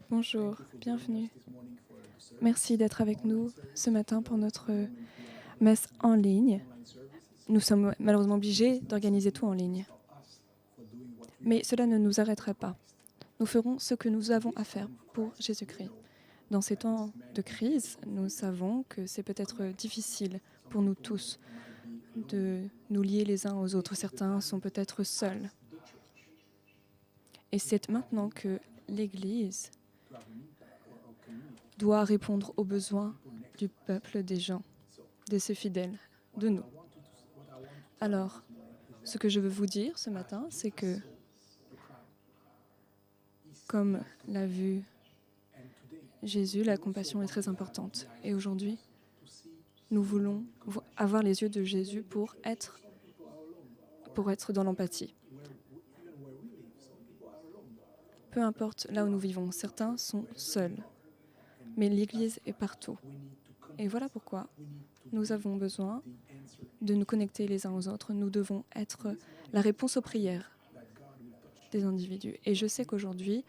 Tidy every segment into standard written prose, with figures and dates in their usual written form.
Bonjour, bienvenue. Merci d'être avec nous ce matin pour notre messe en ligne. Nous sommes malheureusement obligés d'organiser tout en ligne. Mais cela ne nous arrêtera pas. Nous ferons ce que nous avons à faire pour Jésus-Christ. Dans ces temps de crise, nous savons que c'est peut-être difficile pour nous tous de nous lier les uns aux autres. Certains sont peut-être seuls. Et c'est maintenant que l'Église doit répondre aux besoins du peuple, des gens, de ses fidèles, de nous. Alors, ce que je veux vous dire ce matin, c'est que, comme l'a vu Jésus, la compassion est très importante. Et aujourd'hui, nous voulons avoir les yeux de Jésus pour être dans l'empathie. Peu importe là où nous vivons, certains sont seuls, mais l'Église est partout. Et voilà pourquoi nous avons besoin de nous connecter les uns aux autres. Nous devons être la réponse aux prières des individus. Et je sais qu'aujourd'hui,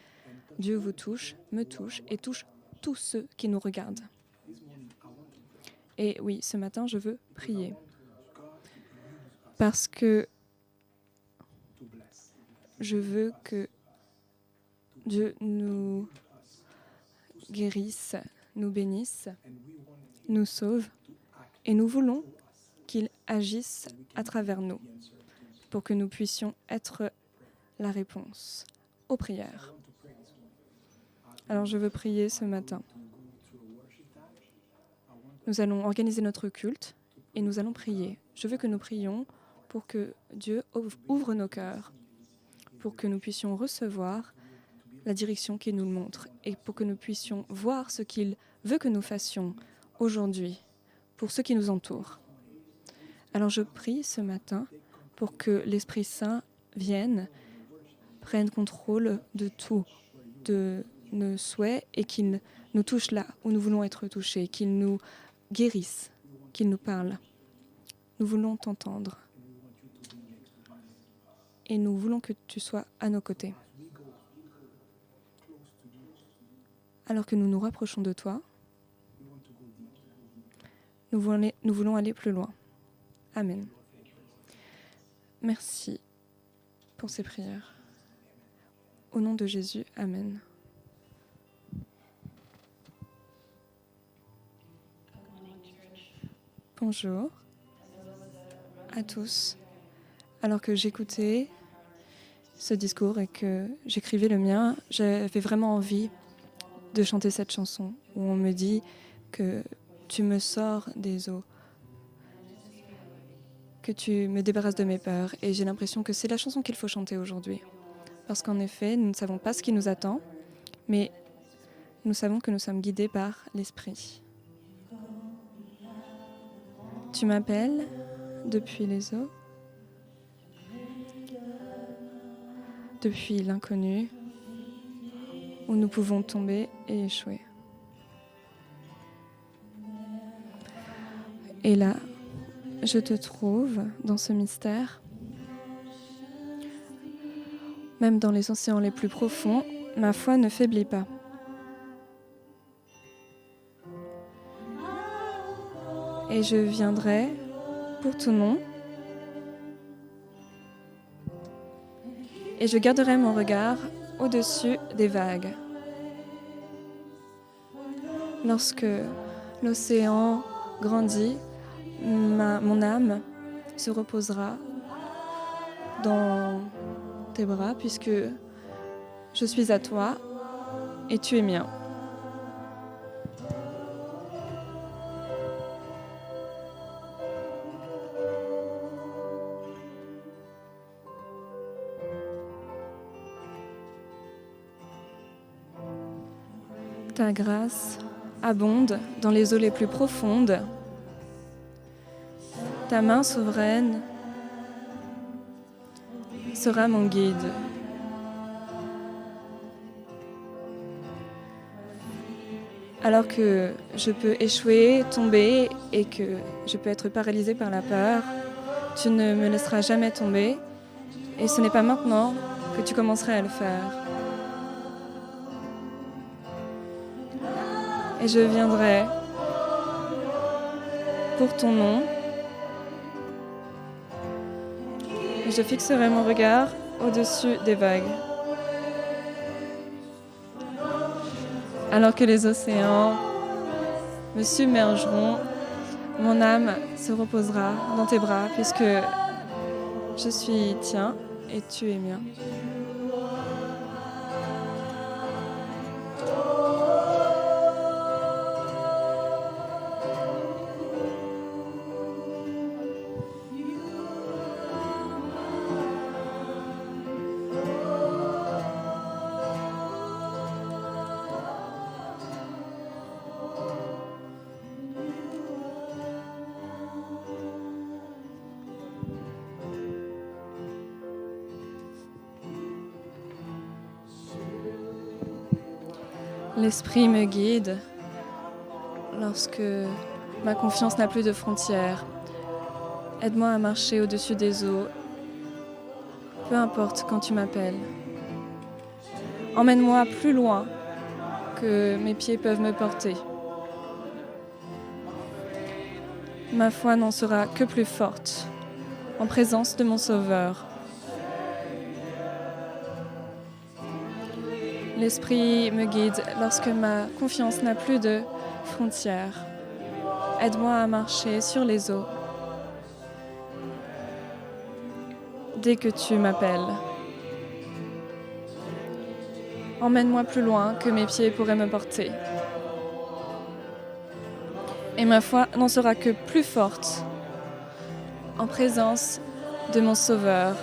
Dieu vous touche, me touche et touche tous ceux qui nous regardent. Et oui, ce matin, je veux prier. Parce que je veux que Dieu nous guérisse, nous bénisse, nous sauve. Et nous voulons qu'il agisse à travers nous pour que nous puissions être la réponse aux prières. Alors je veux prier ce matin. Nous allons organiser notre culte et nous allons prier. Je veux que nous prions pour que Dieu ouvre nos cœurs, pour que nous puissions recevoir la direction qu'il nous montre et pour que nous puissions voir ce qu'il veut que nous fassions aujourd'hui pour ceux qui nous entourent. Alors je prie ce matin pour que l'Esprit Saint vienne, prenne contrôle de tout, de nos souhaits et qu'il nous touche là où nous voulons être touchés, qu'il nous guérisse, qu'il nous parle. Nous voulons t'entendre et nous voulons que tu sois à nos côtés. Alors que nous nous rapprochons de toi, nous voulons aller plus loin. Amen. Merci pour ces prières. Au nom de Jésus, Amen. Bonjour à tous. Alors que j'écoutais ce discours et que j'écrivais le mien, j'avais vraiment envie de chanter cette chanson où on me dit que tu me sors des eaux, que tu me débarrasses de mes peurs. Et j'ai l'impression que c'est la chanson qu'il faut chanter aujourd'hui. Parce qu'en effet, nous ne savons pas ce qui nous attend, mais nous savons que nous sommes guidés par l'Esprit. Tu m'appelles depuis les eaux, depuis l'inconnu, où nous pouvons tomber et échouer. Et là, je te trouve dans ce mystère. Même dans les océans les plus profonds, ma foi ne faiblit pas. Et je viendrai pour ton nom. Et je garderai mon regard au-dessus des vagues. Lorsque l'océan grandit, mon âme se reposera dans tes bras, puisque je suis à toi et tu es mien. Ta grâce abonde dans les eaux les plus profondes. Ta main souveraine sera mon guide. Alors que je peux échouer, tomber et que je peux être paralysée par la peur, tu ne me laisseras jamais tomber et ce n'est pas maintenant que tu commencerais à le faire. et je viendrai pour ton nom. Et je fixerai mon regard au-dessus des vagues. Alors que les océans me submergeront, mon âme se reposera dans tes bras, puisque je suis tien et tu es mien. L'Esprit me guide lorsque ma confiance n'a plus de frontières. Aide-moi à marcher au-dessus des eaux, peu importe quand tu m'appelles. Emmène-moi plus loin que mes pieds peuvent me porter. Ma foi n'en sera que plus forte en présence de mon Sauveur. L'Esprit me guide lorsque ma confiance n'a plus de frontières. Aide-moi à marcher sur les eaux dès que tu m'appelles. Emmène-moi plus loin que mes pieds pourraient me porter. Et ma foi n'en sera que plus forte en présence de mon Sauveur.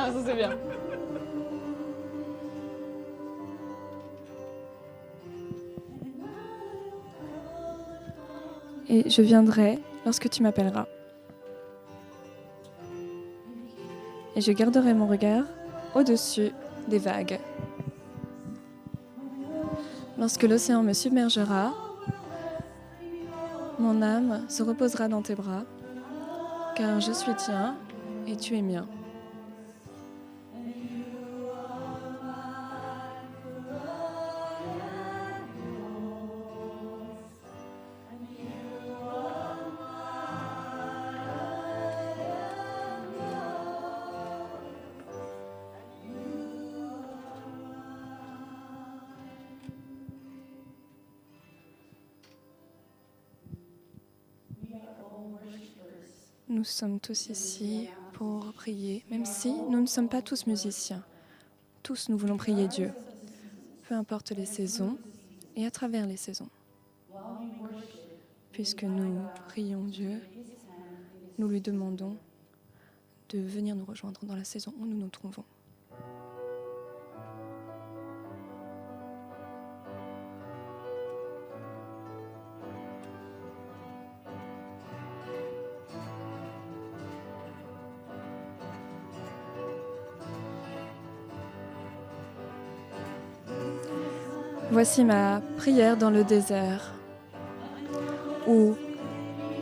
Ah, ça c'est bien. Et je viendrai lorsque tu m'appelleras. Et je garderai mon regard au-dessus des vagues. Lorsque l'océan me submergera, mon âme se reposera dans tes bras, car je suis tien et tu es mien. Nous sommes tous ici pour prier, même si nous ne sommes pas tous musiciens. Tous nous voulons prier Dieu, peu importe les saisons et à travers les saisons. Puisque nous prions Dieu, nous lui demandons de venir nous rejoindre dans la saison où nous nous trouvons. Voici ma prière dans le désert, où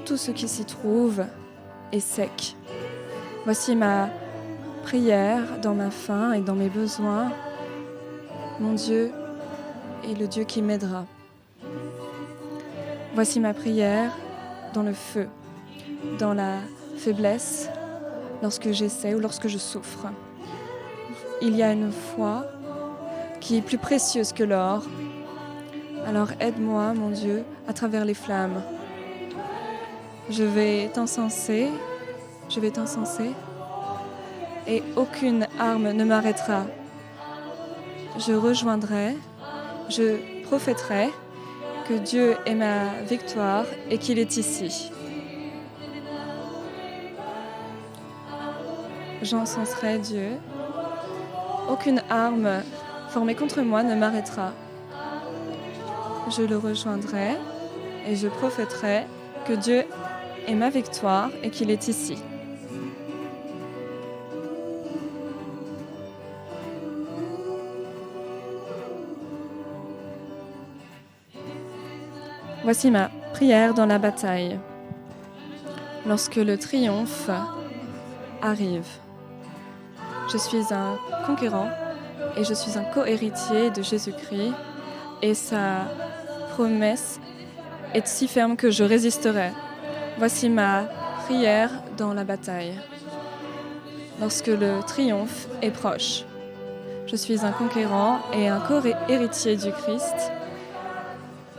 tout ce qui s'y trouve est sec. Voici ma prière dans ma faim et dans mes besoins. Mon Dieu est le Dieu qui m'aidera. Voici ma prière dans le feu, dans la faiblesse, lorsque j'essaie ou lorsque je souffre. Il y a une foi qui est plus précieuse que l'or. Alors aide-moi, mon Dieu, à travers les flammes. Je vais t'encenser Je vais t'encenser et aucune arme ne m'arrêtera. Je rejoindrai, je prophéterai que Dieu est ma victoire et qu'il est ici. J'encenserai Dieu. Aucune arme formée contre moi ne m'arrêtera. Je le rejoindrai et je prophéterai que Dieu est ma victoire et qu'il est ici. Voici ma prière dans la bataille. Lorsque le triomphe arrive, je suis un conquérant et je suis un co-héritier de Jésus-Christ et sa promesse est si ferme que je résisterai. Voici ma prière dans la bataille. Lorsque le triomphe est proche, je suis un conquérant et un co-héritier du Christ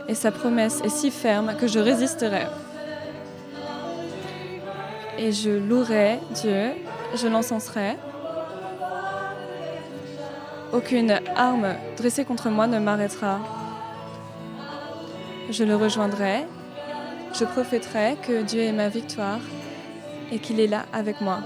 et sa promesse est si ferme que je résisterai. Et je louerai Dieu, je l'encenserai. Aucune arme dressée contre moi ne m'arrêtera. Je le rejoindrai, je prophéterai que Dieu est ma victoire et qu'il est là avec moi.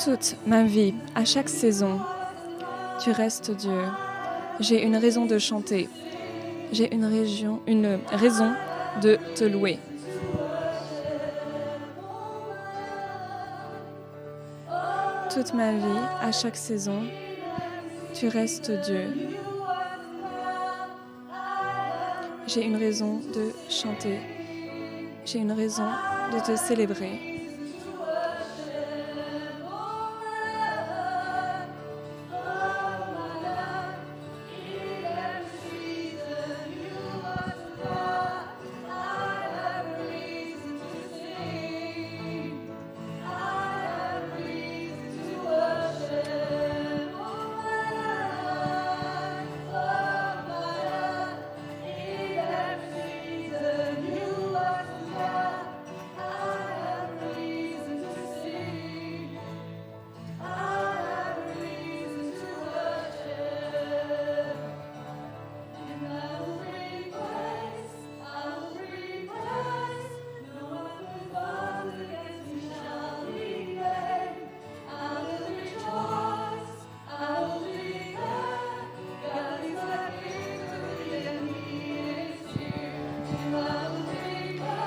Toute ma vie, à chaque saison, tu restes Dieu. J'ai une raison de chanter. J'ai une raison de te louer. Toute ma vie, à chaque saison, tu restes Dieu. J'ai une raison de chanter. J'ai une raison de te célébrer.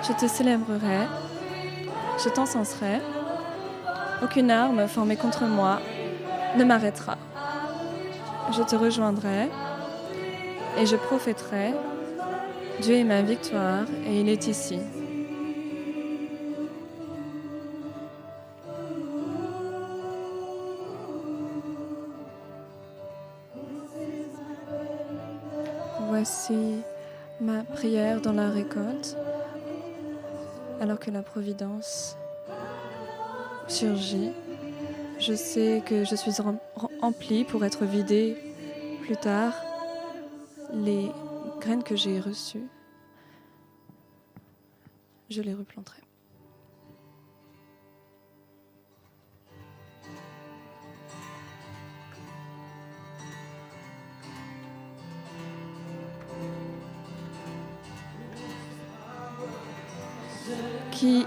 Je te célébrerai, je t'encenserai. Aucune arme formée contre moi ne m'arrêtera. Je te rejoindrai et je prophéterai. Dieu est ma victoire et il est ici. Voici ma prière dans la récolte. Alors que la providence surgit, je sais que je suis remplie pour être vidée plus tard. Les graines que j'ai reçues, je les replanterai. Qui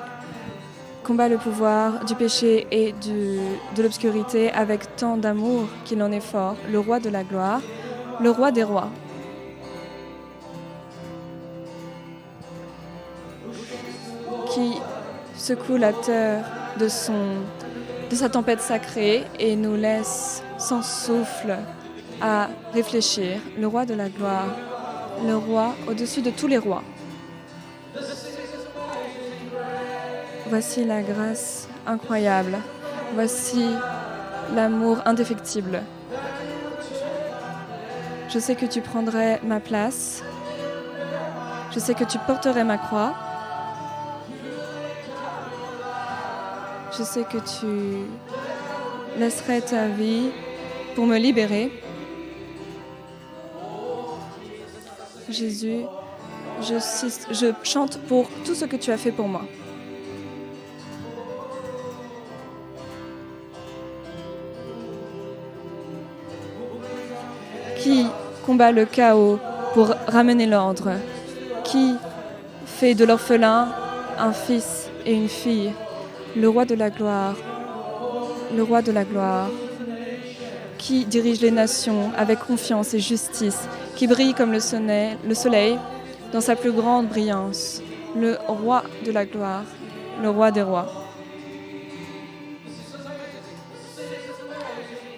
combat le pouvoir du péché et de l'obscurité avec tant d'amour qu'il en est fort, le roi de la gloire, le roi des rois. Qui secoue la terre de sa tempête sacrée et nous laisse sans souffle à réfléchir, le roi de la gloire, le roi au-dessus de tous les rois. Voici la grâce incroyable. Voici l'amour indéfectible. Je sais que tu prendrais ma place. Je sais que tu porterais ma croix. Je sais que tu laisserais ta vie pour me libérer. Jésus, je chante pour tout ce que tu as fait pour moi. Qui combat le chaos pour ramener l'ordre? Qui fait de l'orphelin un fils et une fille? Le roi de la gloire, le roi de la gloire, qui dirige les nations avec confiance et justice, qui brille comme le soleil dans sa plus grande brillance, le roi de la gloire, le roi des rois.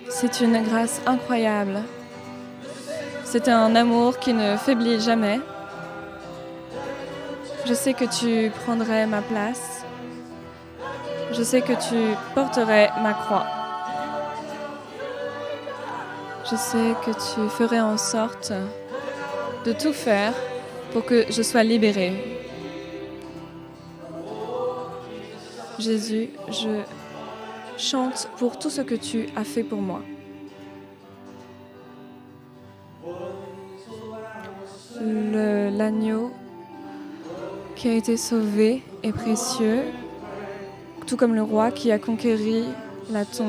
C'est une grâce incroyable. C'est un amour qui ne faiblit jamais. Je sais que tu prendrais ma place. Je sais que tu porterais ma croix. Je sais que tu ferais en sorte de tout faire pour que je sois libérée. Jésus, je chante pour tout ce que tu as fait pour moi. L'agneau qui a été sauvé est précieux, tout comme le roi qui a conquéri la tombe.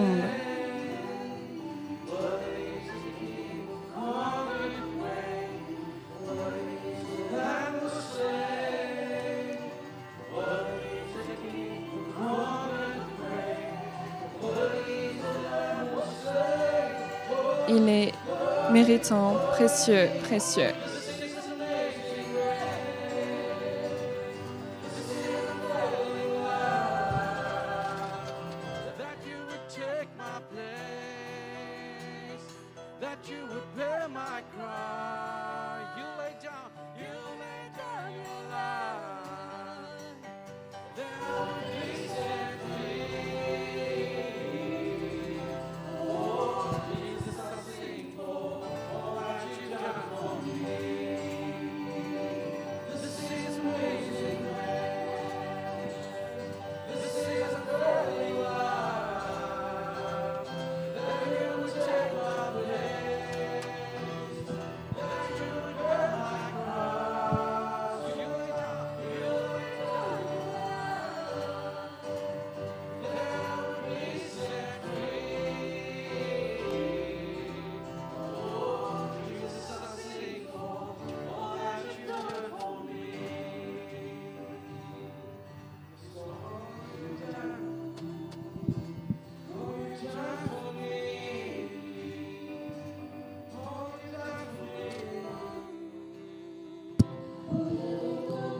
Il est méritant, précieux, précieux.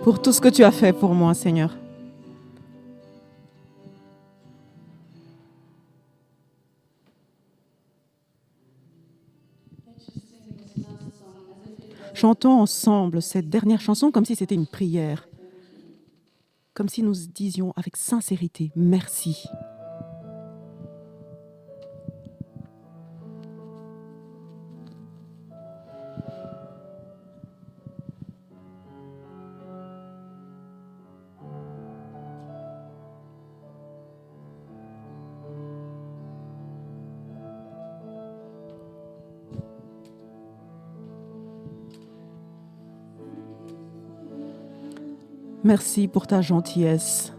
Pour tout ce que tu as fait pour moi, Seigneur. Chantons ensemble cette dernière chanson comme si c'était une prière, comme si nous disions avec sincérité, merci. Merci pour ta gentillesse.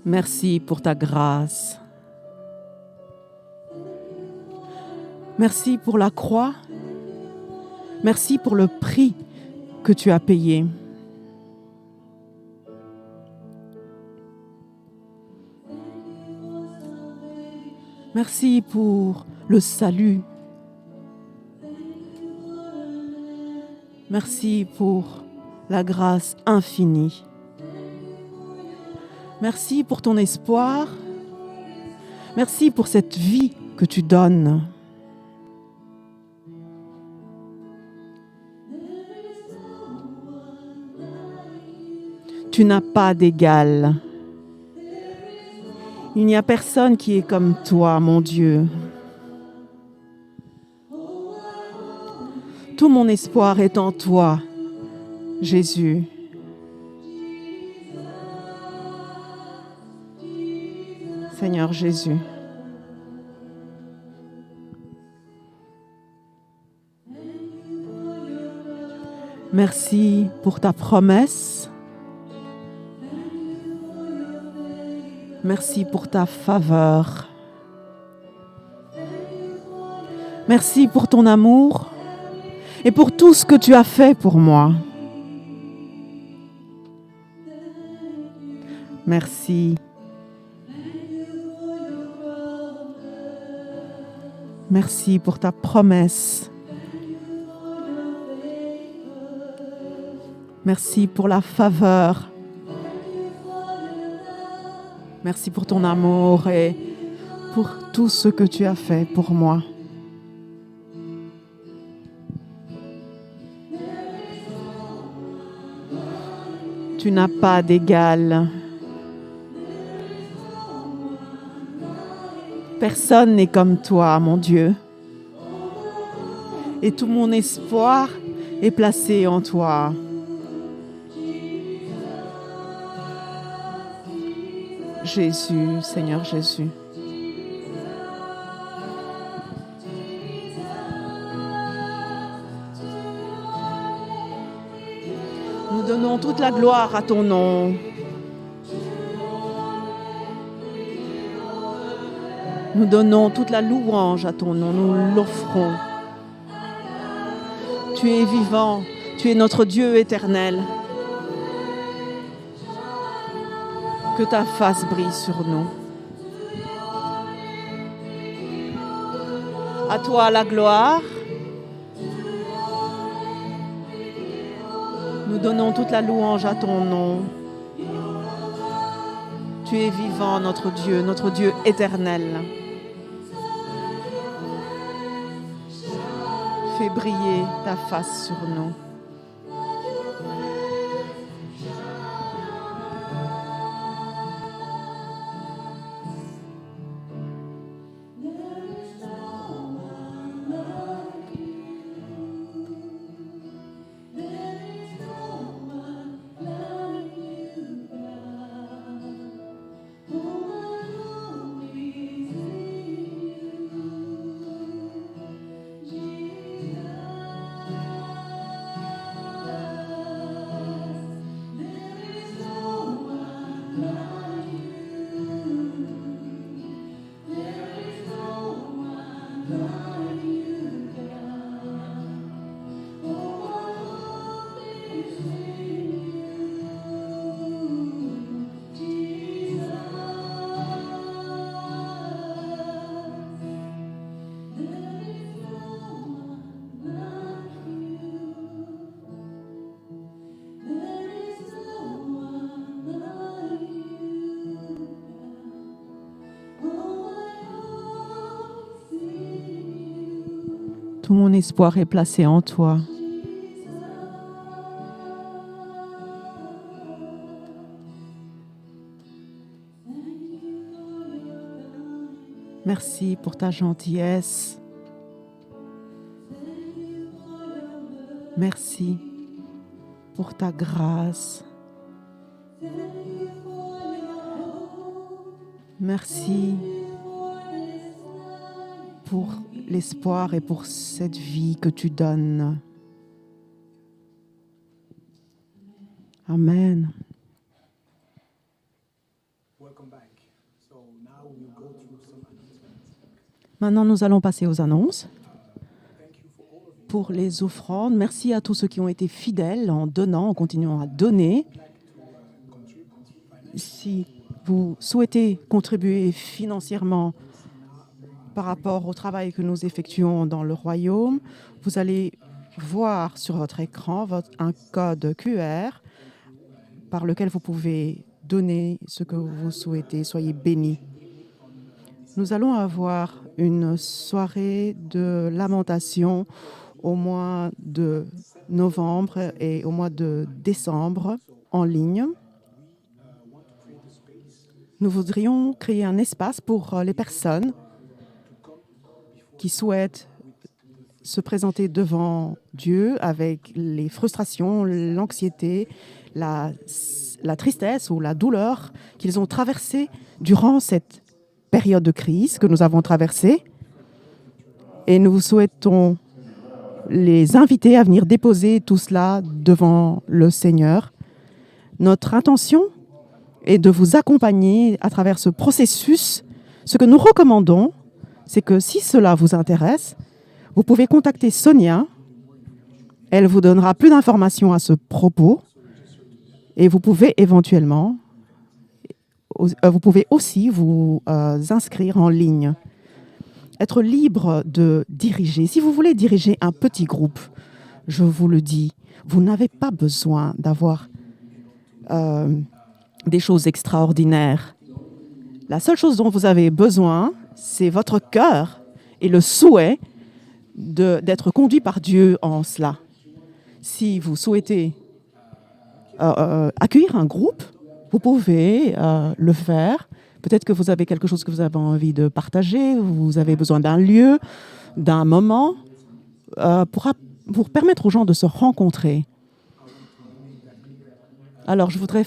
Merci pour ta grâce. Merci pour la croix. Merci pour le prix que tu as payé. Merci pour le salut. Merci pour la grâce infinie. Merci pour ton espoir. Merci pour cette vie que tu donnes. Tu n'as pas d'égal. Il n'y a personne qui est comme toi, mon Dieu. Tout mon espoir est en toi, Jésus. Seigneur Jésus. Merci pour ta promesse. Merci pour ta faveur. Merci pour ton amour et pour tout ce que tu as fait pour moi. Merci. Merci pour ta promesse. Merci pour la faveur. Merci pour ton amour et pour tout ce que tu as fait pour moi. Tu n'as pas d'égal. Personne n'est comme toi, mon Dieu. Et tout mon espoir est placé en toi. Jésus, Seigneur Jésus. Nous donnons toute la gloire à ton nom. Nous donnons toute la louange à ton nom, nous l'offrons. Tu es vivant, tu es notre Dieu éternel. Que ta face brille sur nous. À toi la gloire. Nous donnons toute la louange à ton nom. Tu es vivant, notre Dieu éternel. Fais briller ta face sur nous. Tout mon espoir est placé en toi. Merci pour ta gentillesse. Merci pour ta grâce. Merci pour l'espoir et pour cette vie que tu donnes. Amen. Maintenant, nous allons passer aux annonces. Pour les offrandes, merci à tous ceux qui ont été fidèles en donnant, en continuant à donner. Si vous souhaitez contribuer financièrement par rapport au travail que nous effectuons dans le royaume, vous allez voir sur votre écran un code QR par lequel vous pouvez donner ce que vous souhaitez. Soyez bénis. Nous allons avoir une soirée de lamentation au mois de novembre et au mois de décembre en ligne. Nous voudrions créer un espace pour les personnes qui souhaitent se présenter devant Dieu avec les frustrations, l'anxiété, la tristesse ou la douleur qu'ils ont traversées durant cette période de crise que nous avons traversée. Et nous souhaitons les inviter à venir déposer tout cela devant le Seigneur. Notre intention est de vous accompagner à travers ce processus. Ce que nous recommandons, c'est que si cela vous intéresse, vous pouvez contacter Sonia. Elle vous donnera plus d'informations à ce propos. Et vous pouvez éventuellement, vous pouvez aussi vous inscrire en ligne. Être libre de diriger. Si vous voulez diriger un petit groupe, je vous le dis, vous n'avez pas besoin d'avoir des choses extraordinaires. La seule chose dont vous avez besoin, c'est votre cœur et le souhait d'être conduit par Dieu en cela. Si vous souhaitez accueillir un groupe, vous pouvez le faire. Peut-être que vous avez quelque chose que vous avez envie de partager, vous avez besoin d'un lieu, d'un moment pour permettre aux gens de se rencontrer. Alors, je voudrais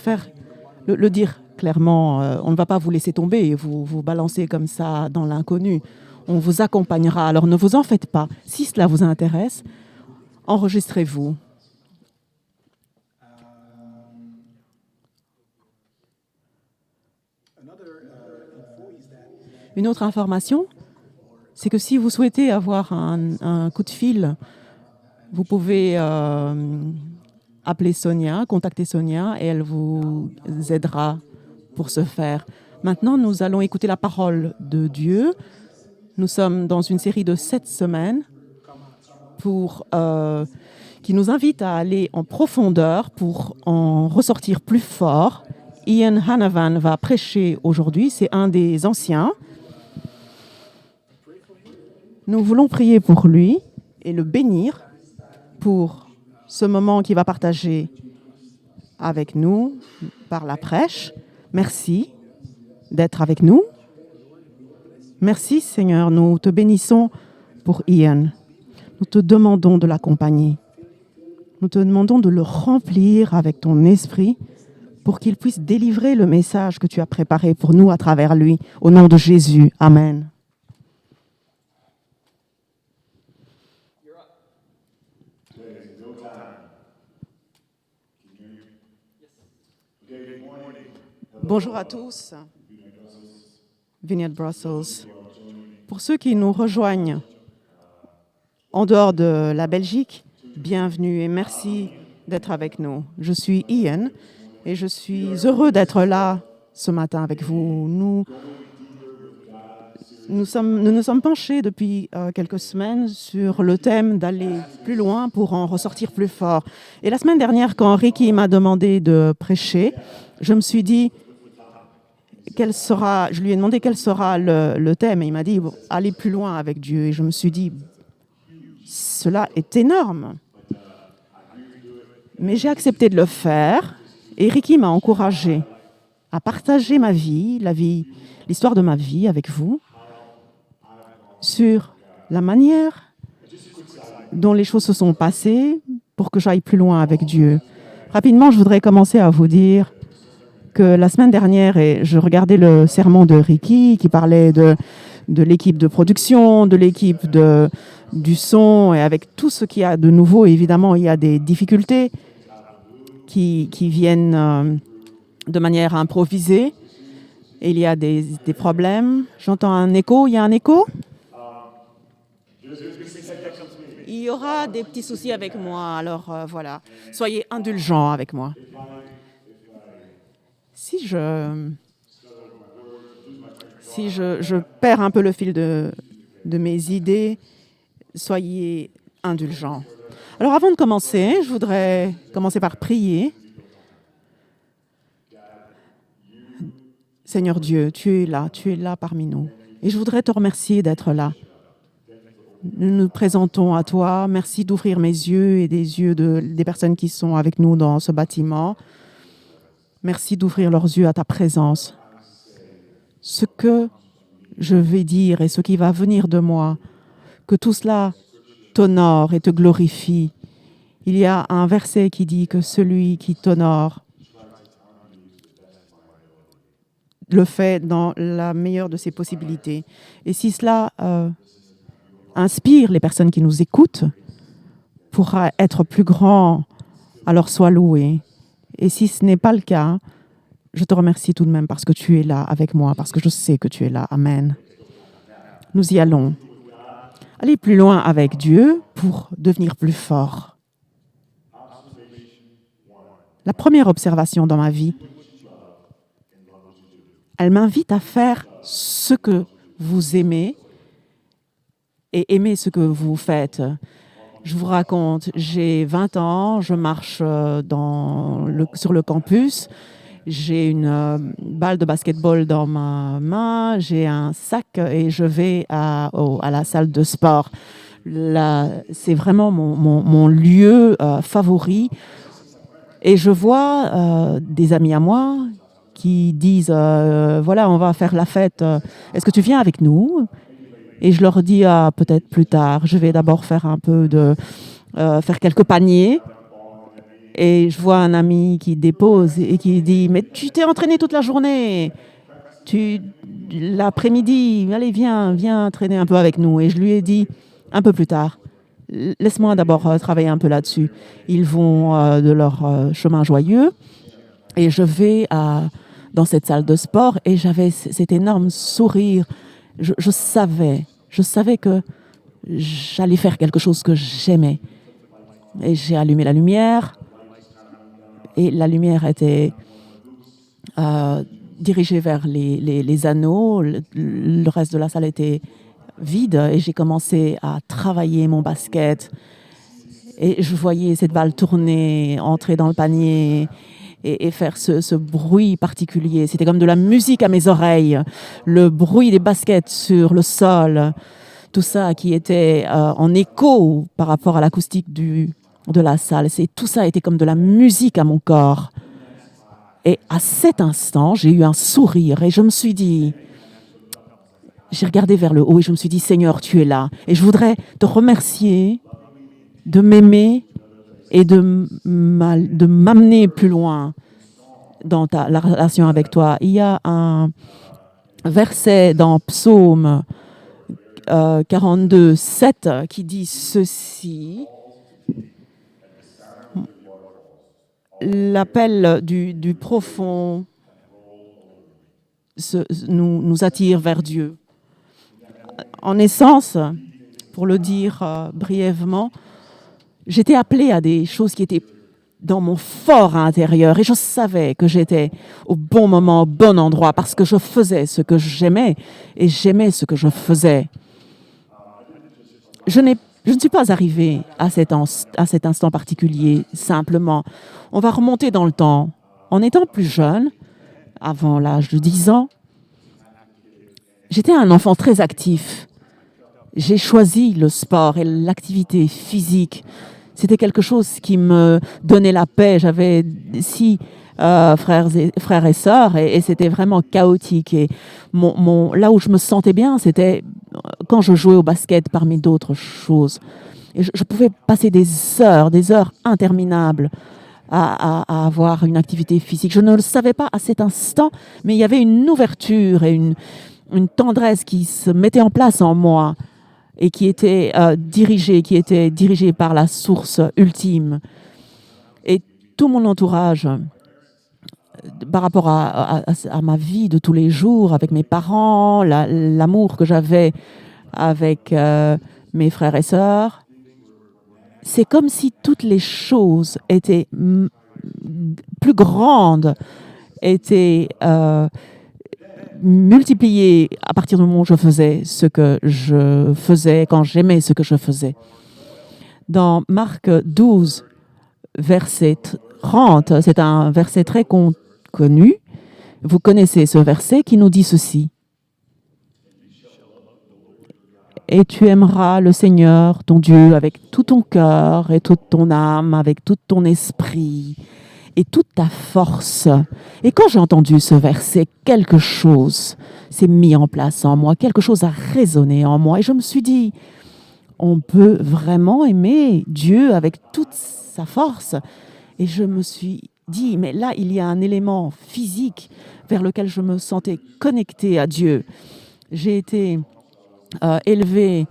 le dire clairement, on ne va pas vous laisser tomber et vous balancer comme ça dans l'inconnu. On vous accompagnera, alors ne vous en faites pas. Si cela vous intéresse, enregistrez-vous. Une autre information, c'est que si vous souhaitez avoir un coup de fil, vous pouvez appeler Sonia, contacter Sonia et elle vous aidera pour ce faire. Maintenant, nous allons écouter la parole de Dieu. Nous sommes dans une série de 7 semaines qui nous invite à aller en profondeur pour en ressortir plus fort. Ian Hanavan va prêcher aujourd'hui, c'est un des anciens. Nous voulons prier pour lui et le bénir pour ce moment qu'il va partager avec nous par la prêche. Merci d'être avec nous. Merci Seigneur, nous te bénissons pour Ian. Nous te demandons de l'accompagner. Nous te demandons de le remplir avec ton esprit pour qu'il puisse délivrer le message que tu as préparé pour nous à travers lui. Au nom de Jésus. Amen. Bonjour à tous. Vineyard Brussels. Pour ceux qui nous rejoignent en dehors de la Belgique, bienvenue et merci d'être avec nous. Je suis Ian et je suis heureux d'être là ce matin avec vous. Nous nous sommes penchés depuis quelques semaines sur le thème d'aller plus loin pour en ressortir plus fort. Et la semaine dernière, quand Ricky m'a demandé de prêcher, je me suis dit, je lui ai demandé quel sera le thème et il m'a dit aller plus loin avec Dieu. Et je me suis dit, cela est énorme. Mais j'ai accepté de le faire et Ricky m'a encouragé à partager ma vie, l'histoire de ma vie avec vous, sur la manière dont les choses se sont passées pour que j'aille plus loin avec Dieu. Rapidement, je voudrais commencer à vous dire que la semaine dernière, je regardais le sermon de Ricky qui parlait de l'équipe de production, de l'équipe du son, et avec tout ce qu'il y a de nouveau, évidemment, il y a des difficultés qui viennent de manière improvisée. Et il y a des problèmes. J'entends un écho. Il y a un écho? Il y aura des petits soucis avec moi, alors voilà. Soyez indulgents avec moi. Si je perds un peu le fil de mes idées, soyez indulgents. Alors avant de commencer, je voudrais commencer par prier. Seigneur Dieu, tu es là parmi nous. Et je voudrais te remercier d'être là. Nous nous présentons à toi. Merci d'ouvrir mes yeux et des yeux des personnes qui sont avec nous dans ce bâtiment. Merci d'ouvrir leurs yeux à ta présence. ce que je vais dire et ce qui va venir de moi, que tout cela t'honore et te glorifie. Il y a un verset qui dit que celui qui t'honore le fait dans la meilleure de ses possibilités. Et si cela inspire les personnes qui nous écoutent, pourra être plus grand, alors sois loué. Et si ce n'est pas le cas, je te remercie tout de même parce que tu es là avec moi, parce que je sais que tu es là. Amen. Nous y allons. Aller plus loin avec Dieu pour devenir plus fort. La première observation dans ma vie, elle m'invite à faire ce que vous aimez et aimer ce que vous faites. Je vous raconte, j'ai 20 ans, je marche sur le campus, j'ai une balle de basketball dans ma main, j'ai un sac et je vais à la salle de sport. C'est vraiment mon lieu favori. Et je vois des amis à moi qui disent voilà, on va faire la fête. Est-ce que tu viens avec nous? Et je leur dis peut-être plus tard. Je vais d'abord faire faire quelques paniers. Et je vois un ami qui dépose et qui dit mais tu t'es entraîné toute la journée. L'après-midi, allez viens traîner un peu avec nous. Et je lui ai dit un peu plus tard. Laisse-moi d'abord travailler un peu là-dessus. Ils vont de leur chemin joyeux et je vais dans cette salle de sport et j'avais cet énorme sourire. Je savais que j'allais faire quelque chose que j'aimais. Et j'ai allumé la lumière et la lumière était dirigée vers les anneaux. Le reste de la salle était vide et j'ai commencé à travailler mon basket et je voyais cette balle tourner, entrer dans le panier et faire ce bruit particulier. C'était comme de la musique à mes oreilles, le bruit des baskets sur le sol, tout ça qui était en écho par rapport à l'acoustique de la salle. Tout ça était comme de la musique à mon corps. Et à cet instant, j'ai eu un sourire et je me suis dit, j'ai regardé vers le haut et je me suis dit, Seigneur, tu es là. Et je voudrais te remercier de m'aimer et de m'amener plus loin dans la relation avec toi. Il y a un verset dans Psaume 42, 7 qui dit ceci. L'appel du profond nous attire vers Dieu. En essence, pour le dire brièvement, j'étais appelée à des choses qui étaient dans mon fort intérieur et je savais que j'étais au bon moment, au bon endroit parce que je faisais ce que j'aimais et j'aimais ce que je faisais. Je ne suis pas arrivée à cet instant particulier simplement. On va remonter dans le temps. En étant plus jeune, avant l'âge de 10 ans, j'étais un enfant très actif. J'ai choisi le sport et l'activité physique. C'était quelque chose qui me donnait la paix. J'avais 6 frères et sœurs et c'était vraiment chaotique. Et là où je me sentais bien, c'était quand je jouais au basket parmi d'autres choses. Et je pouvais passer des heures interminables à avoir une activité physique. Je ne le savais pas à cet instant, mais il y avait une ouverture et une tendresse qui se mettait en place en moi et qui était dirigée par la source ultime. Et tout mon entourage, par rapport à ma vie de tous les jours, avec mes parents, l'amour que j'avais avec mes frères et sœurs, c'est comme si toutes les choses étaient plus grandes, étaient multipliées à partir du moment où je faisais ce que je faisais, quand j'aimais ce que je faisais. Dans Marc 12, verset 30, c'est un verset très connu. Vous connaissez ce verset qui nous dit ceci. Et tu aimeras le Seigneur, ton Dieu, avec tout ton cœur et toute ton âme, avec tout ton esprit et toute ta force. Et quand j'ai entendu ce verset, quelque chose s'est mis en place en moi, quelque chose a résonné en moi. Et je me suis dit, on peut vraiment aimer Dieu avec toute sa force. Et je me suis dit, mais là, il y a un élément physique vers lequel je me sentais connectée à Dieu. J'ai été élevée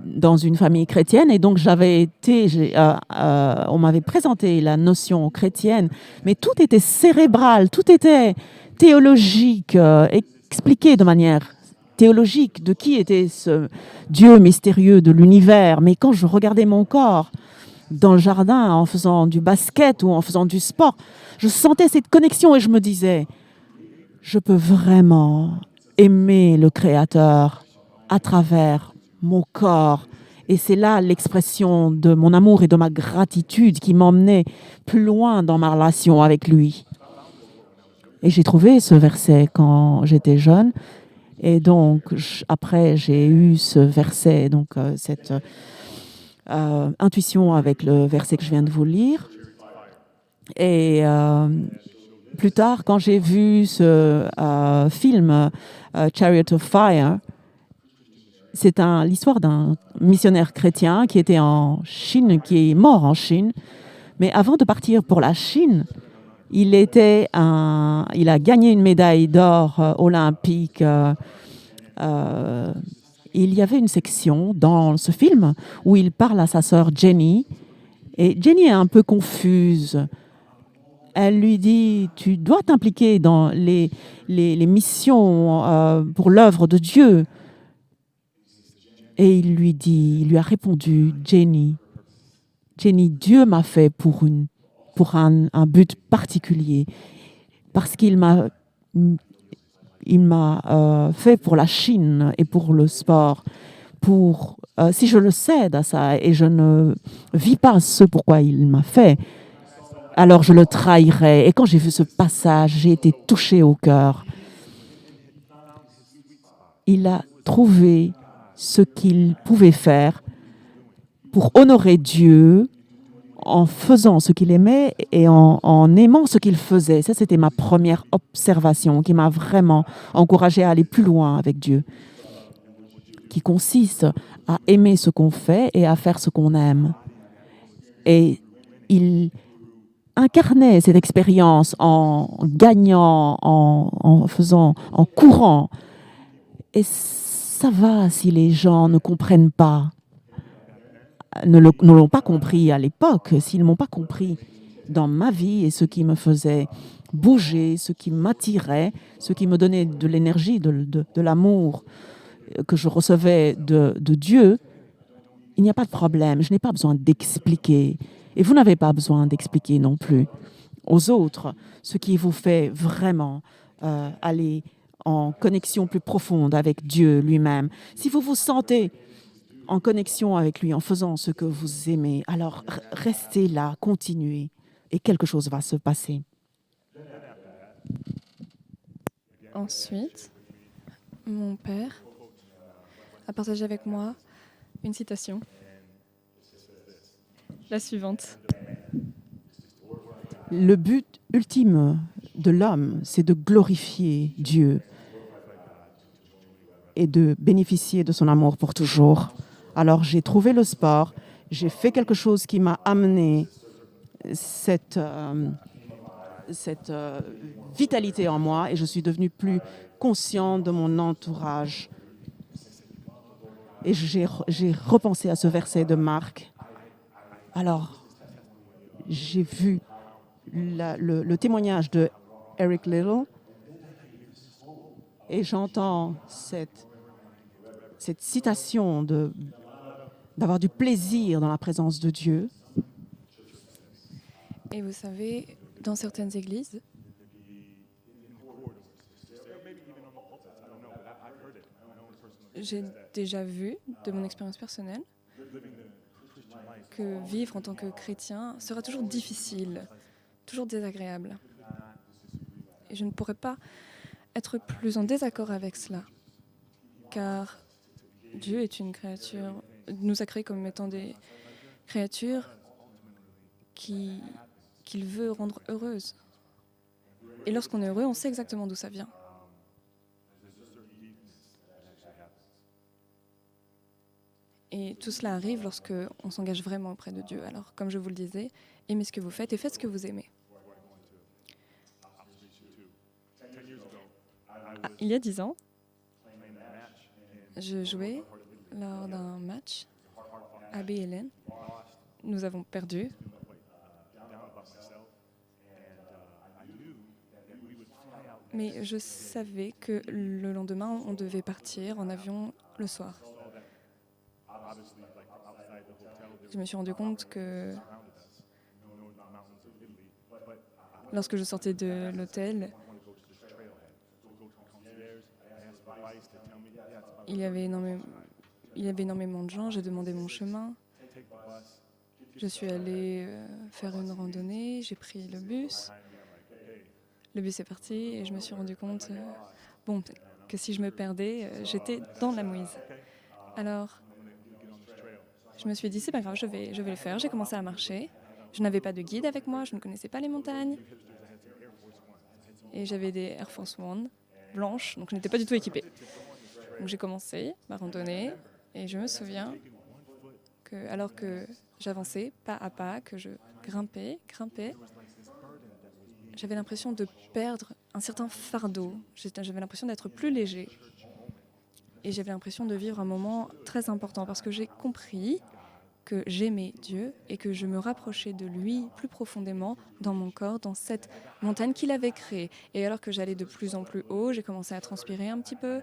dans une famille chrétienne et donc on m'avait présenté la notion chrétienne, mais tout était cérébral, tout était théologique, expliqué de manière théologique de qui était ce Dieu mystérieux de l'univers. Mais quand je regardais mon corps dans le jardin en faisant du basket ou en faisant du sport, je sentais cette connexion et je me disais, je peux vraiment aimer le Créateur à travers mon corps. Et c'est là l'expression de mon amour et de ma gratitude qui m'emmenait plus loin dans ma relation avec lui. Et j'ai trouvé ce verset quand j'étais jeune. Et donc, après, j'ai eu ce verset, donc cette intuition avec le verset que je viens de vous lire. Et plus tard, quand j'ai vu ce film Chariot of Fire, c'est l'histoire d'un missionnaire chrétien qui était en Chine, qui est mort en Chine. Mais avant de partir pour la Chine, il a gagné une médaille d'or olympique. Il y avait une section dans ce film où il parle à sa sœur Jenny. Et Jenny est un peu confuse. Elle lui dit, tu dois t'impliquer dans les missions pour l'œuvre de Dieu. Et il lui a répondu, Jenny, Dieu m'a fait pour un but particulier, parce qu'il m'a fait pour la Chine et pour le sport. Si je le cède à ça et je ne vis pas ce pourquoi il m'a fait, alors je le trahirai. Et quand j'ai vu ce passage, j'ai été touchée au cœur. Il a trouvé ce qu'il pouvait faire pour honorer Dieu en faisant ce qu'il aimait et en aimant ce qu'il faisait. Ça, c'était ma première observation qui m'a vraiment encouragée à aller plus loin avec Dieu, qui consiste à aimer ce qu'on fait et à faire ce qu'on aime. Et il incarnait cette expérience en gagnant, en courant. Et ça va si les gens ne comprennent pas, ne l'ont pas compris à l'époque, s'ils ne m'ont pas compris dans ma vie et ce qui me faisait bouger, ce qui m'attirait, ce qui me donnait de l'énergie, de l'amour que je recevais de Dieu, il n'y a pas de problème. Je n'ai pas besoin d'expliquer. Et vous n'avez pas besoin d'expliquer non plus aux autres ce qui vous fait vraiment aller en connexion plus profonde avec Dieu lui-même. Si vous vous sentez en connexion avec lui, en faisant ce que vous aimez, alors restez là, continuez, et quelque chose va se passer. Ensuite, mon père a partagé avec moi une citation, la suivante. Le but ultime de l'homme, c'est de glorifier Dieu et de bénéficier de son amour pour toujours. Alors j'ai trouvé le sport, j'ai fait quelque chose qui m'a amené cette vitalité en moi et je suis devenue plus consciente de mon entourage. Et j'ai repensé à ce verset de Marc. Alors, j'ai vu le témoignage de Eric Liddell et j'entends cette citation d'avoir du plaisir dans la présence de Dieu. Et vous savez, dans certaines églises, j'ai déjà vu, de mon expérience personnelle, que vivre en tant que chrétien sera toujours difficile, toujours désagréable. Et je ne pourrais pas être plus en désaccord avec cela, car Dieu est une créature, nous a créés comme étant des créatures qui qu'il veut rendre heureuse. Et lorsqu'on est heureux, on sait exactement d'où ça vient. Et tout cela arrive lorsque on s'engage vraiment auprès de Dieu. Alors, comme je vous le disais, aimez ce que vous faites et faites ce que vous aimez. Il y a 10 ans, je jouais lors d'un match à BLN. Nous avons perdu. Mais je savais que le lendemain, on devait partir en avion le soir. Je me suis rendu compte que lorsque je sortais de l'hôtel, il y avait énormément de gens. J'ai demandé mon chemin. Je suis allée faire une randonnée. J'ai pris le bus. Le bus est parti et je me suis rendu compte que si je me perdais, j'étais dans la mouise. Alors, je me suis dit, c'est pas grave, je vais le faire. J'ai commencé à marcher. Je n'avais pas de guide avec moi, je ne connaissais pas les montagnes. Et j'avais des Air Force One blanches, donc je n'étais pas du tout équipée. Donc j'ai commencé ma randonnée et je me souviens que alors que j'avançais pas à pas, que je grimpais, j'avais l'impression de perdre un certain fardeau. J'avais l'impression d'être plus léger. Et j'avais l'impression de vivre un moment très important parce que j'ai compris que j'aimais Dieu et que je me rapprochais de lui plus profondément dans mon corps, dans cette montagne qu'il avait créée. Et alors que j'allais de plus en plus haut, j'ai commencé à transpirer un petit peu.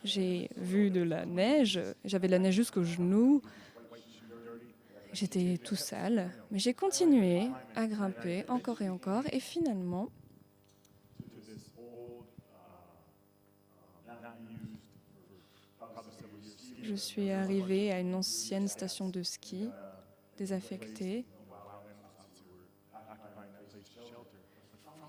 J'ai vu de la neige, j'avais de la neige jusqu'aux genoux. J'étais tout sale, mais j'ai continué à grimper encore et encore. Et finalement, je suis arrivée à une ancienne station de ski désaffectée.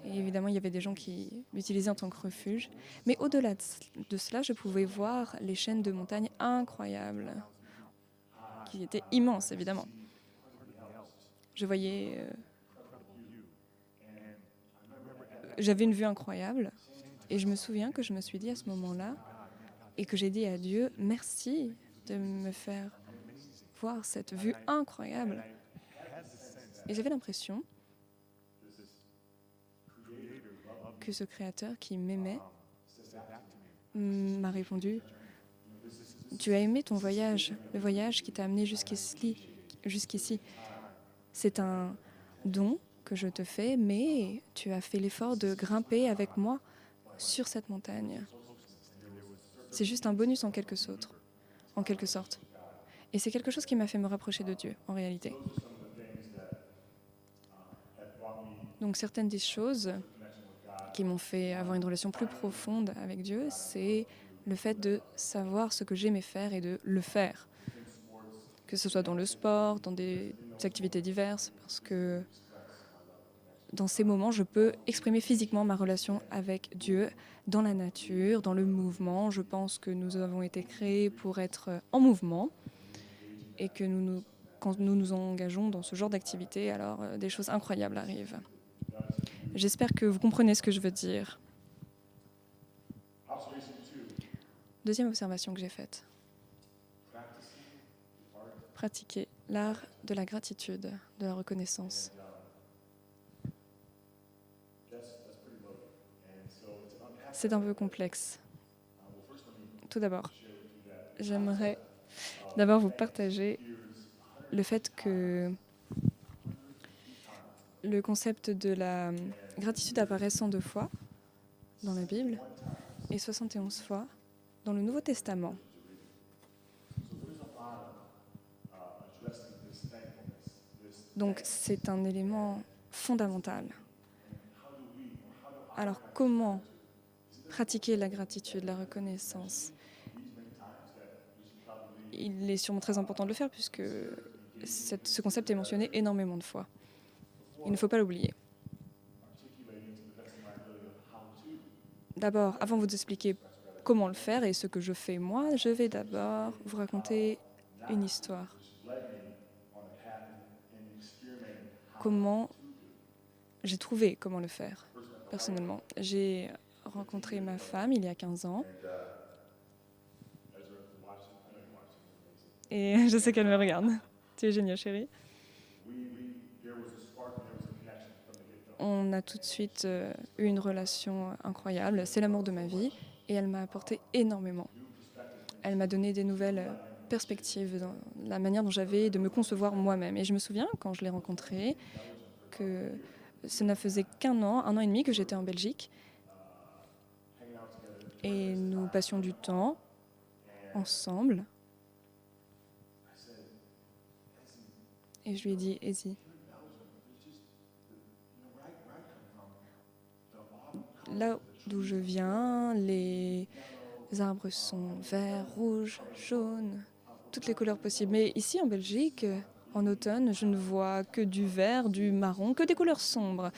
Et évidemment, il y avait des gens qui l'utilisaient en tant que refuge. Mais au-delà de cela, je pouvais voir les chaînes de montagnes incroyables, qui étaient immenses, évidemment. Je voyais... J'avais une vue incroyable. Et je me souviens que je me suis dit à ce moment-là, et que j'ai dit à Dieu, merci de me faire voir cette vue incroyable. Et j'avais l'impression que ce créateur qui m'aimait m'a répondu, tu as aimé ton voyage, le voyage qui t'a amené jusqu'ici. C'est un don que je te fais, mais tu as fait l'effort de grimper avec moi sur cette montagne. C'est juste un bonus en quelque sorte. Et c'est quelque chose qui m'a fait me rapprocher de Dieu, en réalité. Donc certaines des choses qui m'ont fait avoir une relation plus profonde avec Dieu, c'est le fait de savoir ce que j'aimais faire et de le faire. Que ce soit dans le sport, dans des activités diverses, parce que dans ces moments, je peux exprimer physiquement ma relation avec Dieu dans la nature, dans le mouvement. Je pense que nous avons été créés pour être en mouvement et que quand nous nous engageons dans ce genre d'activité, alors des choses incroyables arrivent. J'espère que vous comprenez ce que je veux dire. Deuxième observation que j'ai faite. Pratiquer l'art de la gratitude, de la reconnaissance. C'est un peu complexe. Tout d'abord, j'aimerais d'abord vous partager le fait que le concept de la gratitude apparaît 102 fois dans la Bible et 71 fois dans le Nouveau Testament. Donc c'est un élément fondamental. Alors comment pratiquer la gratitude, la reconnaissance? Il est sûrement très important de le faire puisque ce concept est mentionné énormément de fois. Il ne faut pas l'oublier. D'abord, avant de vous expliquer comment le faire et ce que je fais moi, je vais d'abord vous raconter une histoire. Comment j'ai trouvé comment le faire, personnellement. J'ai rencontré ma femme il y a 15 ans. Et je sais qu'elle me regarde. Tu es génial, chérie. On a tout de suite eu une relation incroyable. C'est l'amour de ma vie. Et elle m'a apporté énormément. Elle m'a donné des nouvelles perspectives dans la manière dont j'avais de me concevoir moi-même. Et je me souviens, quand je l'ai rencontrée, que cela faisait un an et demi que j'étais en Belgique. Et nous passions du temps ensemble. Et je lui ai dit, Easy, là d'où je viens, les arbres sont verts, rouges, jaunes, toutes les couleurs possibles. Mais ici en Belgique, en automne, je ne vois que du vert, du marron, que des couleurs sombres.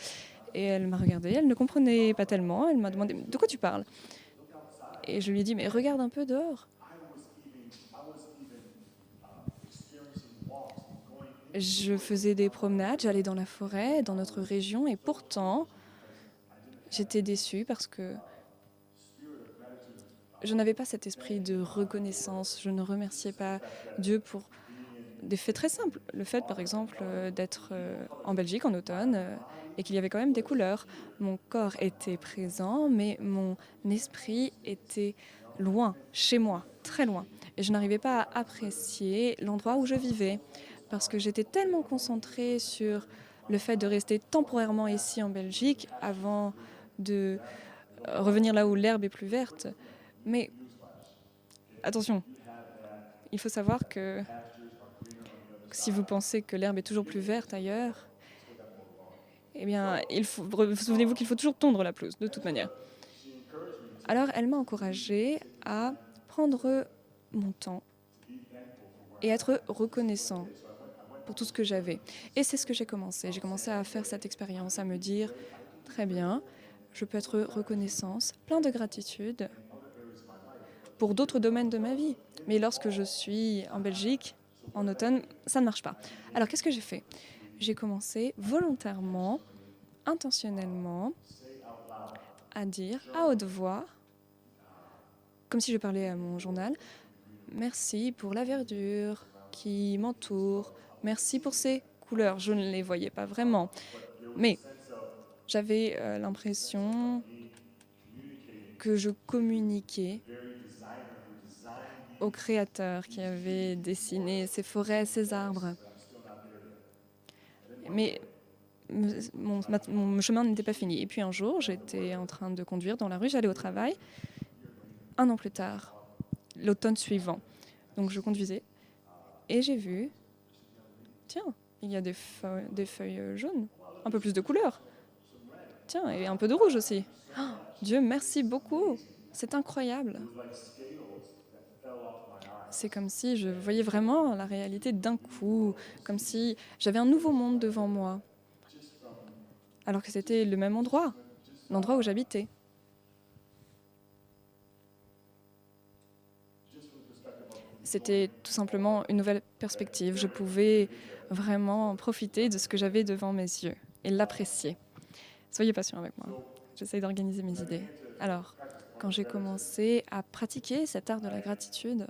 Et elle m'a regardée, elle ne comprenait pas tellement. Elle m'a demandé, de quoi tu parles? Et je lui ai dit, mais regarde un peu dehors. Je faisais des promenades, j'allais dans la forêt, dans notre région, et pourtant, j'étais déçue parce que je n'avais pas cet esprit de reconnaissance. Je ne remerciais pas Dieu pour des faits très simples. Le fait, par exemple, d'être en Belgique en automne et qu'il y avait quand même des couleurs. Mon corps était présent, mais mon esprit était loin, chez moi, très loin. Et je n'arrivais pas à apprécier l'endroit où je vivais parce que j'étais tellement concentrée sur le fait de rester temporairement ici en Belgique avant de revenir là où l'herbe est plus verte. Mais attention, il faut savoir que si vous pensez que l'herbe est toujours plus verte ailleurs, eh bien, souvenez-vous qu'il faut toujours tondre la pelouse, de toute manière. Alors, elle m'a encouragée à prendre mon temps et être reconnaissant pour tout ce que j'avais. Et c'est ce que j'ai commencé. J'ai commencé à faire cette expérience, à me dire, très bien, je peux être reconnaissante, plein de gratitude pour d'autres domaines de ma vie. Mais lorsque je suis en Belgique, en automne, ça ne marche pas. Alors, qu'est-ce que j'ai fait? J'ai commencé volontairement, intentionnellement, à dire à haute voix, comme si je parlais à mon journal, merci pour la verdure qui m'entoure, merci pour ces couleurs. Je ne les voyais pas vraiment, mais j'avais l'impression que je communiquais au créateur qui avait dessiné ces forêts, ces arbres. Mais mon chemin n'était pas fini. Et puis un jour, j'étais en train de conduire dans la rue, j'allais au travail. Un an plus tard, l'automne suivant. Donc je conduisais et j'ai vu, tiens, il y a des feuilles jaunes, un peu plus de couleur. Tiens, et un peu de rouge aussi. Oh, Dieu, merci beaucoup. C'est incroyable. C'est comme si je voyais vraiment la réalité d'un coup, comme si j'avais un nouveau monde devant moi, alors que c'était le même endroit, l'endroit où j'habitais. C'était tout simplement une nouvelle perspective. Je pouvais vraiment profiter de ce que j'avais devant mes yeux et l'apprécier. Soyez patient avec moi. J'essaye d'organiser mes idées. Alors, quand j'ai commencé à pratiquer cet art de la gratitude,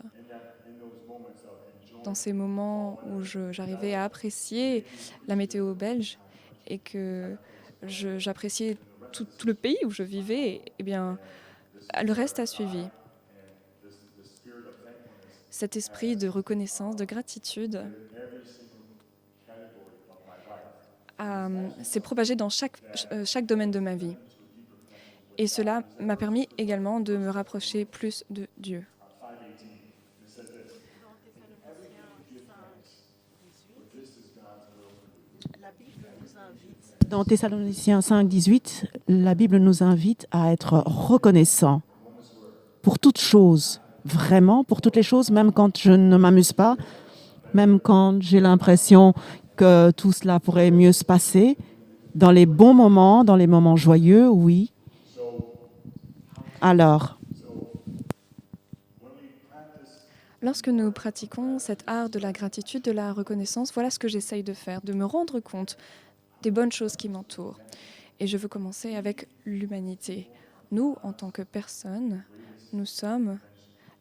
dans ces moments où j'arrivais à apprécier la météo belge et que j'appréciais tout le pays où je vivais, eh bien, le reste a suivi. Cet esprit de reconnaissance, de gratitude, s'est propagé dans chaque domaine de ma vie. Et cela m'a permis également de me rapprocher plus de Dieu. Dans Thessaloniciens 5, 18, la Bible nous invite à être reconnaissants pour toutes choses, vraiment pour toutes les choses, même quand je ne m'amuse pas, même quand j'ai l'impression que tout cela pourrait mieux se passer. Dans les bons moments, dans les moments joyeux, oui. Alors, Lorsque nous pratiquons cet art de la gratitude, de la reconnaissance, voilà ce que j'essaye de faire, de me rendre compte des bonnes choses qui m'entourent. Et je veux commencer avec l'humanité. Nous, en tant que personnes, nous sommes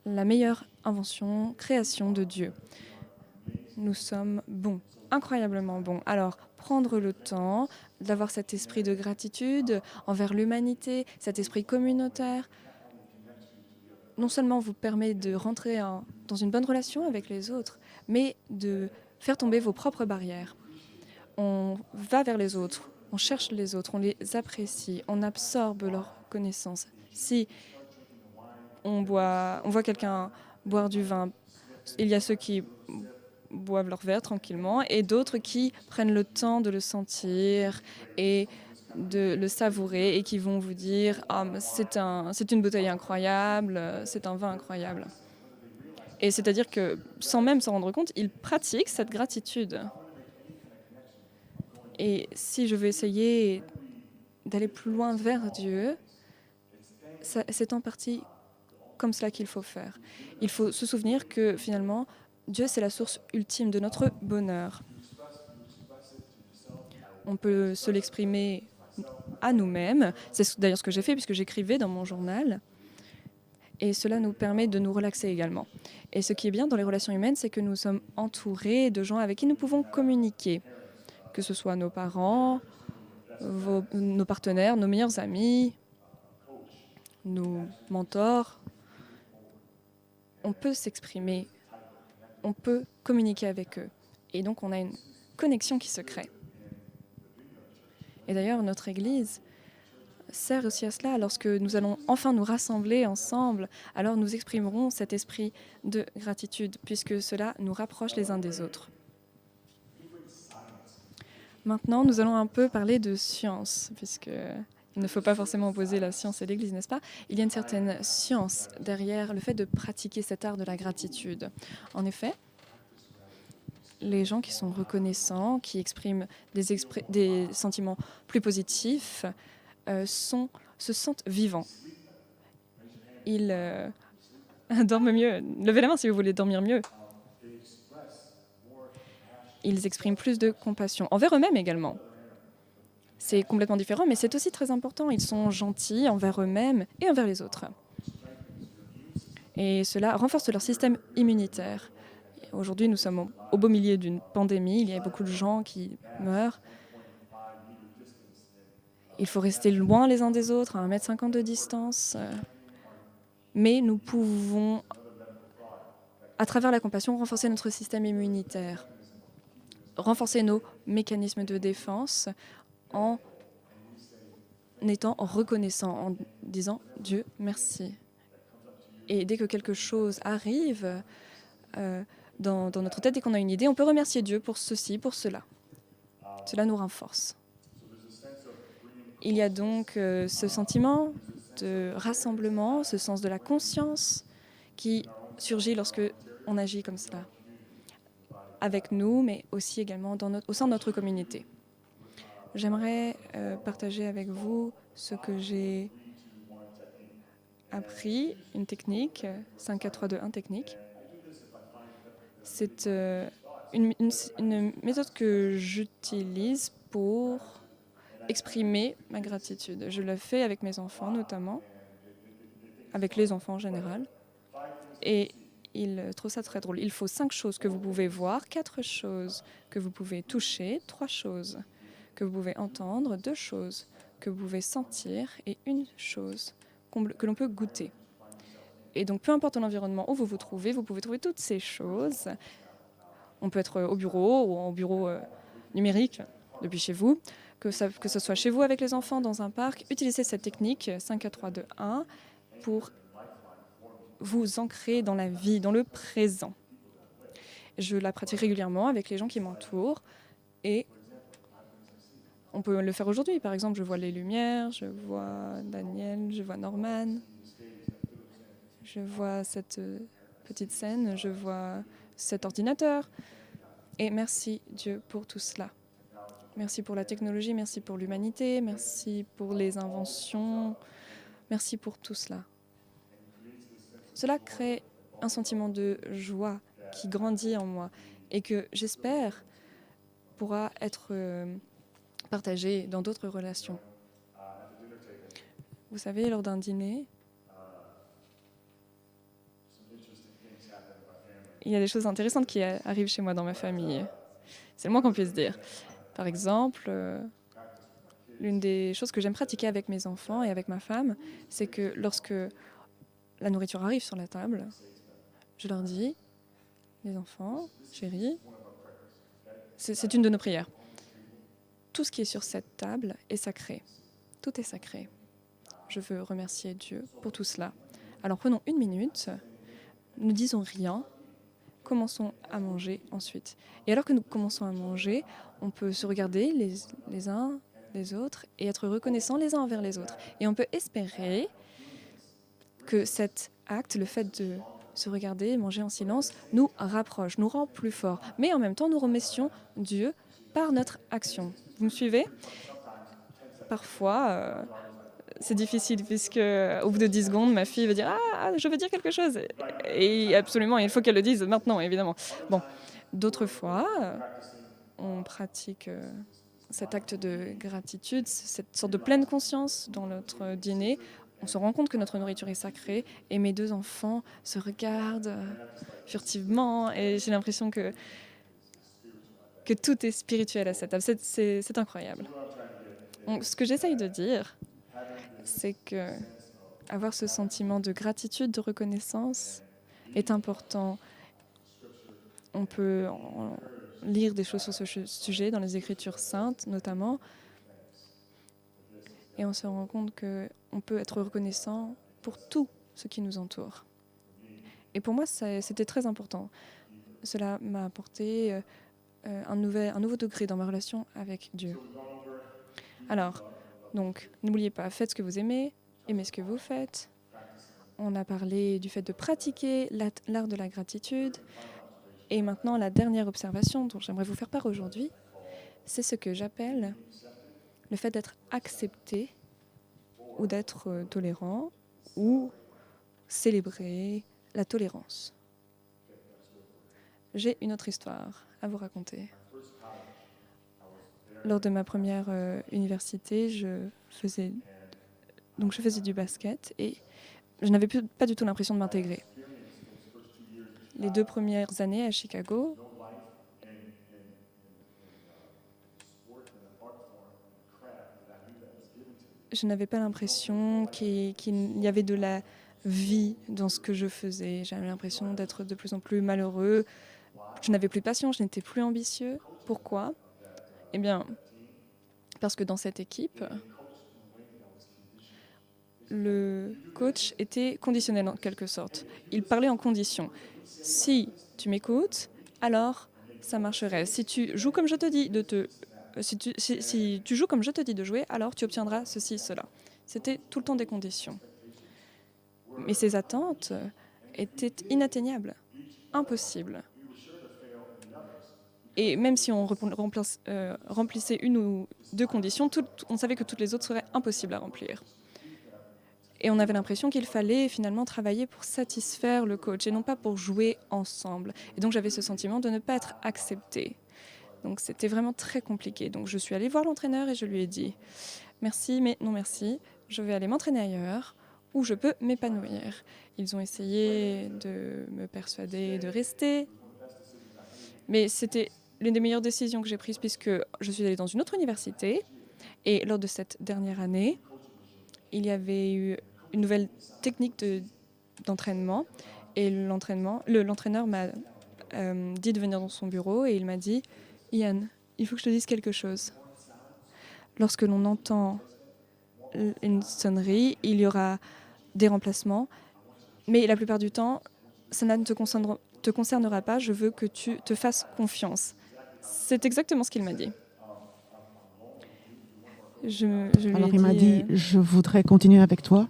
la meilleure invention, création de Dieu. Nous sommes bons, incroyablement bons. Alors, prendre le temps d'avoir cet esprit de gratitude envers l'humanité, cet esprit communautaire, non seulement vous permet de rentrer dans une bonne relation avec les autres, mais de faire tomber vos propres barrières. On va vers les autres, on cherche les autres, on les apprécie, on absorbe leurs connaissances. Si on voit quelqu'un boire du vin, il y a ceux qui boivent leur verre tranquillement et d'autres qui prennent le temps de le sentir et de le savourer et qui vont vous dire « Ah, c'est une bouteille incroyable, c'est un vin incroyable ». Et c'est-à-dire que, sans même s'en rendre compte, ils pratiquent cette gratitude. Et si je veux essayer d'aller plus loin vers Dieu, c'est en partie comme cela qu'il faut faire. Il faut se souvenir que finalement, Dieu, c'est la source ultime de notre bonheur. On peut se l'exprimer à nous-mêmes. C'est d'ailleurs ce que j'ai fait puisque j'écrivais dans mon journal. Et cela nous permet de nous relaxer également. Et ce qui est bien dans les relations humaines, c'est que nous sommes entourés de gens avec qui nous pouvons communiquer, que ce soit nos parents, nos partenaires, nos meilleurs amis, nos mentors. On peut s'exprimer, on peut communiquer avec eux. Et donc on a une connexion qui se crée. Et d'ailleurs, notre Église sert aussi à cela. Lorsque nous allons enfin nous rassembler ensemble, alors nous exprimerons cet esprit de gratitude, puisque cela nous rapproche les uns des autres. Maintenant, nous allons un peu parler de science, puisqu'il ne faut pas forcément opposer la science et l'Église, n'est-ce pas? Il y a une certaine science derrière le fait de pratiquer cet art de la gratitude. En effet, les gens qui sont reconnaissants, qui expriment des sentiments plus positifs, se sentent vivants. Ils dorment mieux. Levez la main si vous voulez dormir mieux. Ils expriment plus de compassion, envers eux-mêmes également. C'est complètement différent, mais c'est aussi très important. Ils sont gentils envers eux-mêmes et envers les autres. Et cela renforce leur système immunitaire. Aujourd'hui, nous sommes au beau milieu d'une pandémie. Il y a beaucoup de gens qui meurent. Il faut rester loin les uns des autres, à 1,50 m de distance. Mais nous pouvons, à travers la compassion, renforcer notre système immunitaire, renforcer nos mécanismes de défense en étant reconnaissant, en disant « Dieu, merci ». Et dès que quelque chose arrive dans notre tête, dès qu'on a une idée, on peut remercier Dieu pour ceci, pour cela. Cela nous renforce. Il y a donc ce sentiment de rassemblement, ce sens de la conscience qui surgit lorsque on agit comme cela, avec nous, mais aussi également au sein de notre communauté. J'aimerais partager avec vous ce que j'ai appris, une technique, 5-4-3-2-1 technique. C'est une méthode que j'utilise pour exprimer ma gratitude. Je le fais avec mes enfants notamment, avec les enfants en général. Et ils trouvent ça très drôle. Il faut 5 choses que vous pouvez voir, 4 choses que vous pouvez toucher, 3 choses que vous pouvez entendre, 2 choses que vous pouvez sentir et 1 chose que l'on peut goûter. Et donc, peu importe l'environnement où vous vous trouvez, vous pouvez trouver toutes ces choses. On peut être au bureau ou en bureau numérique depuis chez vous, que ce soit chez vous avec les enfants, dans un parc. Utilisez cette technique 5-4-3-2-1 pour vous ancrer dans la vie, dans le présent. Je la pratique régulièrement avec les gens qui m'entourent et on peut le faire aujourd'hui. Par exemple, je vois les lumières, je vois Daniel, je vois Norman, je vois cette petite scène, je vois cet ordinateur. Et merci Dieu pour tout cela. Merci pour la technologie, merci pour l'humanité, merci pour les inventions, merci pour tout cela. Cela crée un sentiment de joie qui grandit en moi et que j'espère pourra être partagé dans d'autres relations. Vous savez, lors d'un dîner, il y a des choses intéressantes qui arrivent chez moi dans ma famille. C'est le moins qu'on puisse dire. Par exemple, l'une des choses que j'aime pratiquer avec mes enfants et avec ma femme, c'est que lorsque la nourriture arrive sur la table, je leur dis, les enfants, chéris, c'est une de nos prières. Tout ce qui est sur cette table est sacré. Tout est sacré. Je veux remercier Dieu pour tout cela. Alors prenons une minute, ne disons rien, commençons à manger ensuite. Et alors que nous commençons à manger, on peut se regarder les uns les autres et être reconnaissants les uns envers les autres. Et on peut espérer que cet acte, le fait de se regarder, manger en silence, nous rapproche, nous rend plus forts. Mais en même temps, nous remercions Dieu par notre action. Vous me suivez? Parfois, c'est difficile puisque au bout de 10 secondes, ma fille va dire « Ah, je veux dire quelque chose !» Et absolument, il faut qu'elle le dise maintenant, évidemment. Bon, d'autres fois, on pratique cet acte de gratitude, cette sorte de pleine conscience dans notre dîner. On se rend compte que notre nourriture est sacrée et mes 2 enfants se regardent furtivement et j'ai l'impression que tout est spirituel à cette table. C'est incroyable. Donc, ce que j'essaye de dire, c'est que avoir ce sentiment de gratitude, de reconnaissance est important. On peut lire des choses sur ce sujet dans les Écritures saintes, notamment, et on se rend compte qu'on peut être reconnaissant pour tout ce qui nous entoure. Et pour moi, c'était très important. Cela m'a apporté un nouveau degré dans ma relation avec Dieu. Alors, donc, n'oubliez pas, faites ce que vous aimez ce que vous faites. On a parlé du fait de pratiquer l'art de la gratitude. Et maintenant, la dernière observation dont j'aimerais vous faire part aujourd'hui, c'est ce que j'appelle le fait d'être accepté ou d'être tolérant ou célébrer la tolérance. J'ai une autre histoire à vous raconter. Lors de ma première université, je faisais du basket et je n'avais pas du tout l'impression de m'intégrer. Les 2 premières années à Chicago, je n'avais pas l'impression qu'il y avait de la vie dans ce que je faisais. J'avais l'impression d'être de plus en plus malheureux. Je n'avais plus de passion, je n'étais plus ambitieux. Pourquoi? Eh bien, parce que dans cette équipe, le coach était conditionnel en quelque sorte. Il parlait en condition. Si tu m'écoutes, alors ça marcherait. Si tu joues comme je te dis si tu joues comme je te dis de jouer, alors tu obtiendras ceci, cela. C'était tout le temps des conditions. Mais ces attentes étaient inatteignables, impossibles. Et même si on remplissait 1 ou 2 conditions, on savait que toutes les autres seraient impossibles à remplir. Et on avait l'impression qu'il fallait finalement travailler pour satisfaire le coach et non pas pour jouer ensemble. Et donc j'avais ce sentiment de ne pas être acceptée. Donc c'était vraiment très compliqué. Donc je suis allée voir l'entraîneur et je lui ai dit « Merci, mais non merci, je vais aller m'entraîner ailleurs où je peux m'épanouir. » Ils ont essayé de me persuader de rester, mais c'était l'une des meilleures décisions que j'ai prises puisque je suis allée dans une autre université et lors de cette dernière année, il y avait eu une nouvelle technique d'entraînement et l'entraîneur m'a dit de venir dans son bureau et il m'a dit « Ian, il faut que je te dise quelque chose. Lorsque l'on entend une sonnerie, il y aura des remplacements, mais la plupart du temps, ça ne te concernera pas, je veux que tu te fasses confiance. » C'est exactement ce qu'il m'a dit. Alors il m'a dit, je voudrais continuer avec toi,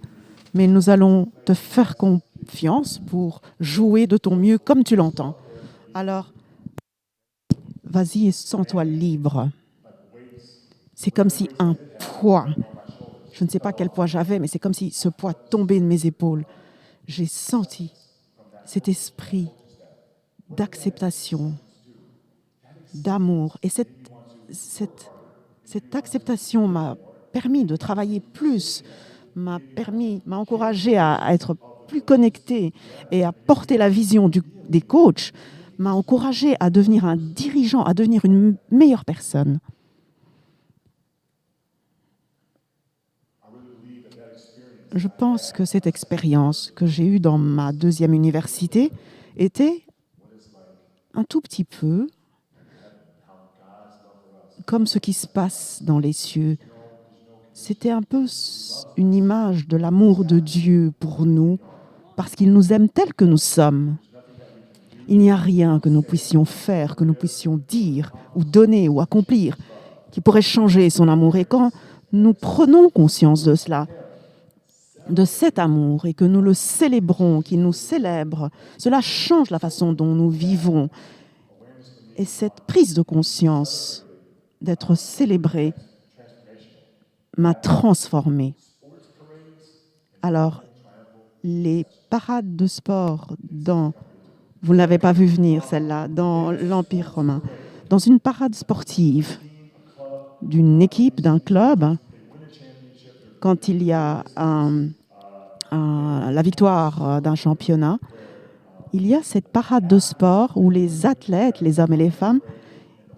mais nous allons te faire confiance pour jouer de ton mieux comme tu l'entends. Alors, vas-y et sens-toi libre. C'est comme si un poids, je ne sais pas quel poids j'avais, mais c'est comme si ce poids tombait de mes épaules. J'ai senti cet esprit d'acceptation, d'amour et cette Cette acceptation m'a permis de travailler plus, m'a encouragé à être plus connecté et à porter la vision des coachs, m'a encouragé à devenir un dirigeant, à devenir une meilleure personne. Je pense que cette expérience que j'ai eue dans ma deuxième université était un tout petit peu comme ce qui se passe dans les cieux. C'était un peu une image de l'amour de Dieu pour nous, parce qu'il nous aime tels que nous sommes. Il n'y a rien que nous puissions faire, que nous puissions dire, ou donner, ou accomplir, qui pourrait changer son amour. Et quand nous prenons conscience de cela, de cet amour, et que nous le célébrons, qu'il nous célèbre, cela change la façon dont nous vivons. Et cette prise de conscience d'être célébré m'a transformé. Alors, les parades de sport vous ne l'avez pas vu venir celle-là, dans l'Empire romain, dans une parade sportive d'une équipe, d'un club, quand il y a la victoire d'un championnat, il y a cette parade de sport où les athlètes, les hommes et les femmes,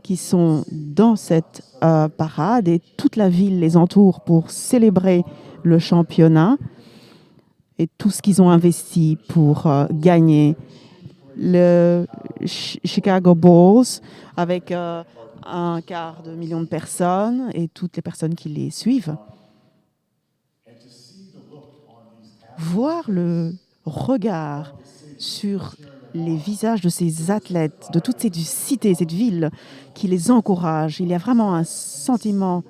qui sont dans cette parade et toute la ville les entoure pour célébrer le championnat et tout ce qu'ils ont investi pour gagner le Chicago Bulls avec 250 000 de personnes et toutes les personnes qui les suivent. Voir le regard sur les visages de ces athlètes, de toute cette cité, cette ville qui les encourage. Il y a vraiment un sentiment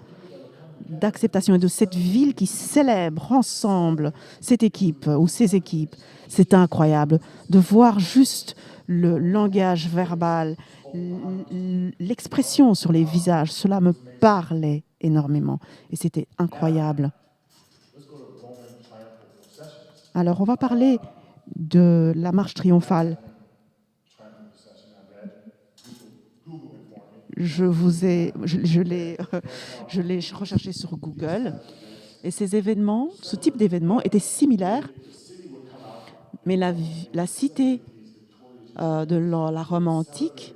d'acceptation et de cette ville qui célèbre ensemble cette équipe ou ces équipes. C'est incroyable de voir juste le langage verbal, l'expression sur les visages. Cela me parlait énormément et c'était incroyable. Alors, on va parler de la marche triomphale. Je l'ai recherché sur Google. Et ces événements, ce type d'événement était similaire, mais la cité de la Rome antique,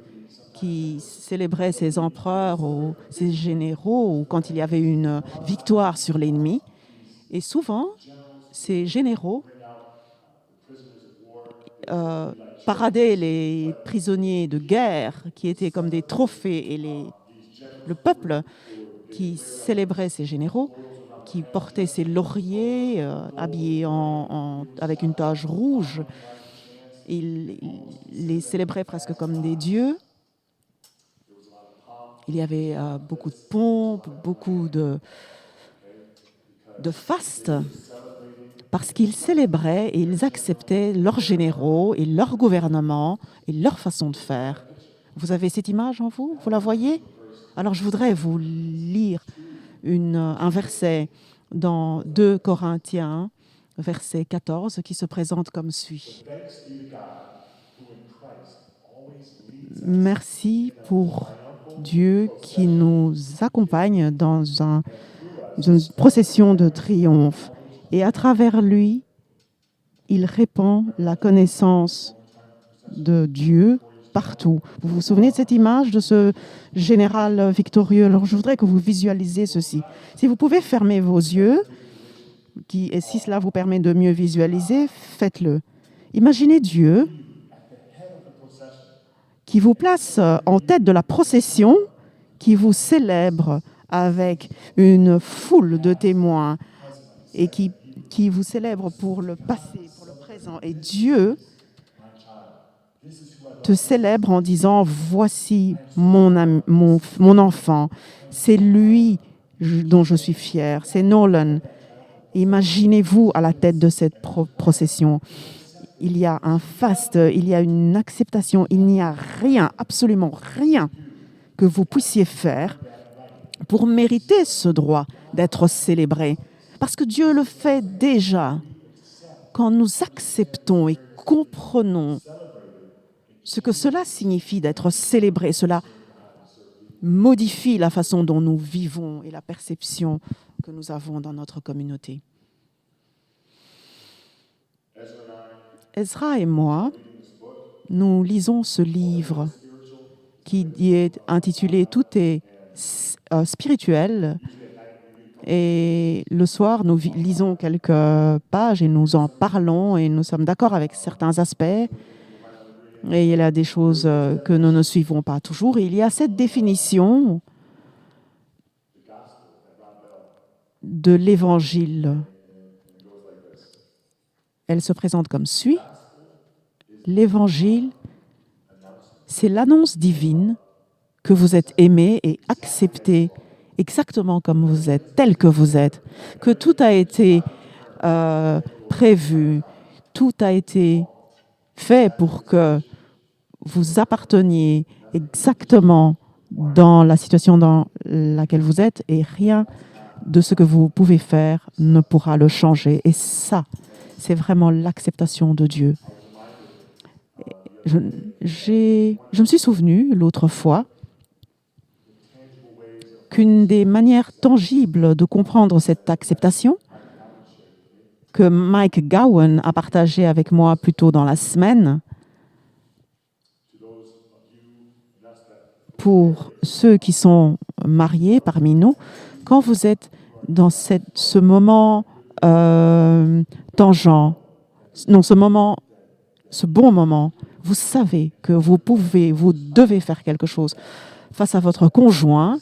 qui célébrait ses empereurs ou ses généraux, ou quand il y avait une victoire sur l'ennemi, et souvent, ces généraux paradaient les prisonniers de guerre qui étaient comme des trophées et le peuple qui célébrait ces généraux, qui portaient ces lauriers habillés avec une tache rouge. Ils les célébraient presque comme des dieux. Il y avait beaucoup de pompes, beaucoup de faste, parce qu'ils célébraient et ils acceptaient leurs généraux et leur gouvernement et leur façon de faire. Vous avez cette image en vous? Vous la voyez? Alors je voudrais vous lire un verset dans 2 Corinthiens, verset 14, qui se présente comme suit. Merci pour Dieu qui nous accompagne dans une procession de triomphe. Et à travers lui, il répand la connaissance de Dieu partout. Vous vous souvenez de cette image de ce général victorieux? Alors, je voudrais que vous visualisiez ceci. Si vous pouvez fermer vos yeux, et si cela vous permet de mieux visualiser, faites-le. Imaginez Dieu qui vous place en tête de la procession, qui vous célèbre avec une foule de témoins et qui vous célèbre pour le passé, pour le présent. Et Dieu te célèbre en disant « Voici mon enfant, c'est lui dont je suis fier, c'est Nolan. » Imaginez-vous à la tête de cette procession. Il y a un faste, il y a une acceptation, il n'y a rien, absolument rien que vous puissiez faire pour mériter ce droit d'être célébré. Parce que Dieu le fait déjà. Quand nous acceptons et comprenons ce que cela signifie d'être célébré, cela modifie la façon dont nous vivons et la perception que nous avons dans notre communauté. Ezra et moi, nous lisons ce livre qui est intitulé « Tout est spirituel ». Et le soir, nous lisons quelques pages et nous en parlons et nous sommes d'accord avec certains aspects. Et il y a des choses que nous ne suivons pas toujours. Et il y a cette définition de l'Évangile. Elle se présente comme suit. L'Évangile, c'est l'annonce divine que vous êtes aimé et accepté exactement comme vous êtes, tel que vous êtes, que tout a été prévu, tout a été fait pour que vous apparteniez exactement dans la situation dans laquelle vous êtes et rien de ce que vous pouvez faire ne pourra le changer. Et ça, c'est vraiment l'acceptation de Dieu. Je me suis souvenu l'autre fois qu'une des manières tangibles de comprendre cette acceptation que Mike Gowan a partagé avec moi plus tôt dans la semaine, pour ceux qui sont mariés parmi nous, quand vous êtes dans ce moment tangent, non, ce bon moment, vous savez que vous devez faire quelque chose face à votre conjoint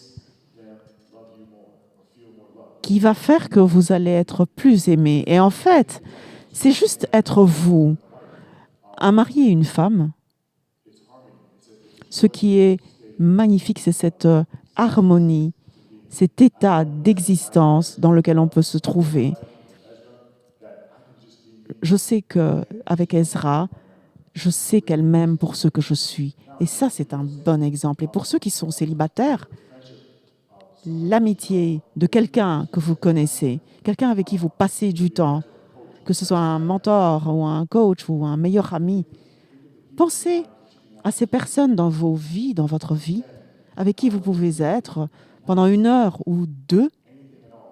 qui va faire que vous allez être plus aimé. Et en fait, c'est juste être vous, un mari et une femme. Ce qui est magnifique, c'est cette harmonie, cet état d'existence dans lequel on peut se trouver. Je sais qu'avec Ezra, je sais qu'elle m'aime pour ce que je suis. Et ça, c'est un bon exemple. Et pour ceux qui sont célibataires, l'amitié de quelqu'un que vous connaissez, quelqu'un avec qui vous passez du temps, que ce soit un mentor ou un coach ou un meilleur ami, pensez à ces personnes dans vos vies, dans votre vie, avec qui vous pouvez être pendant 1 heure ou 2,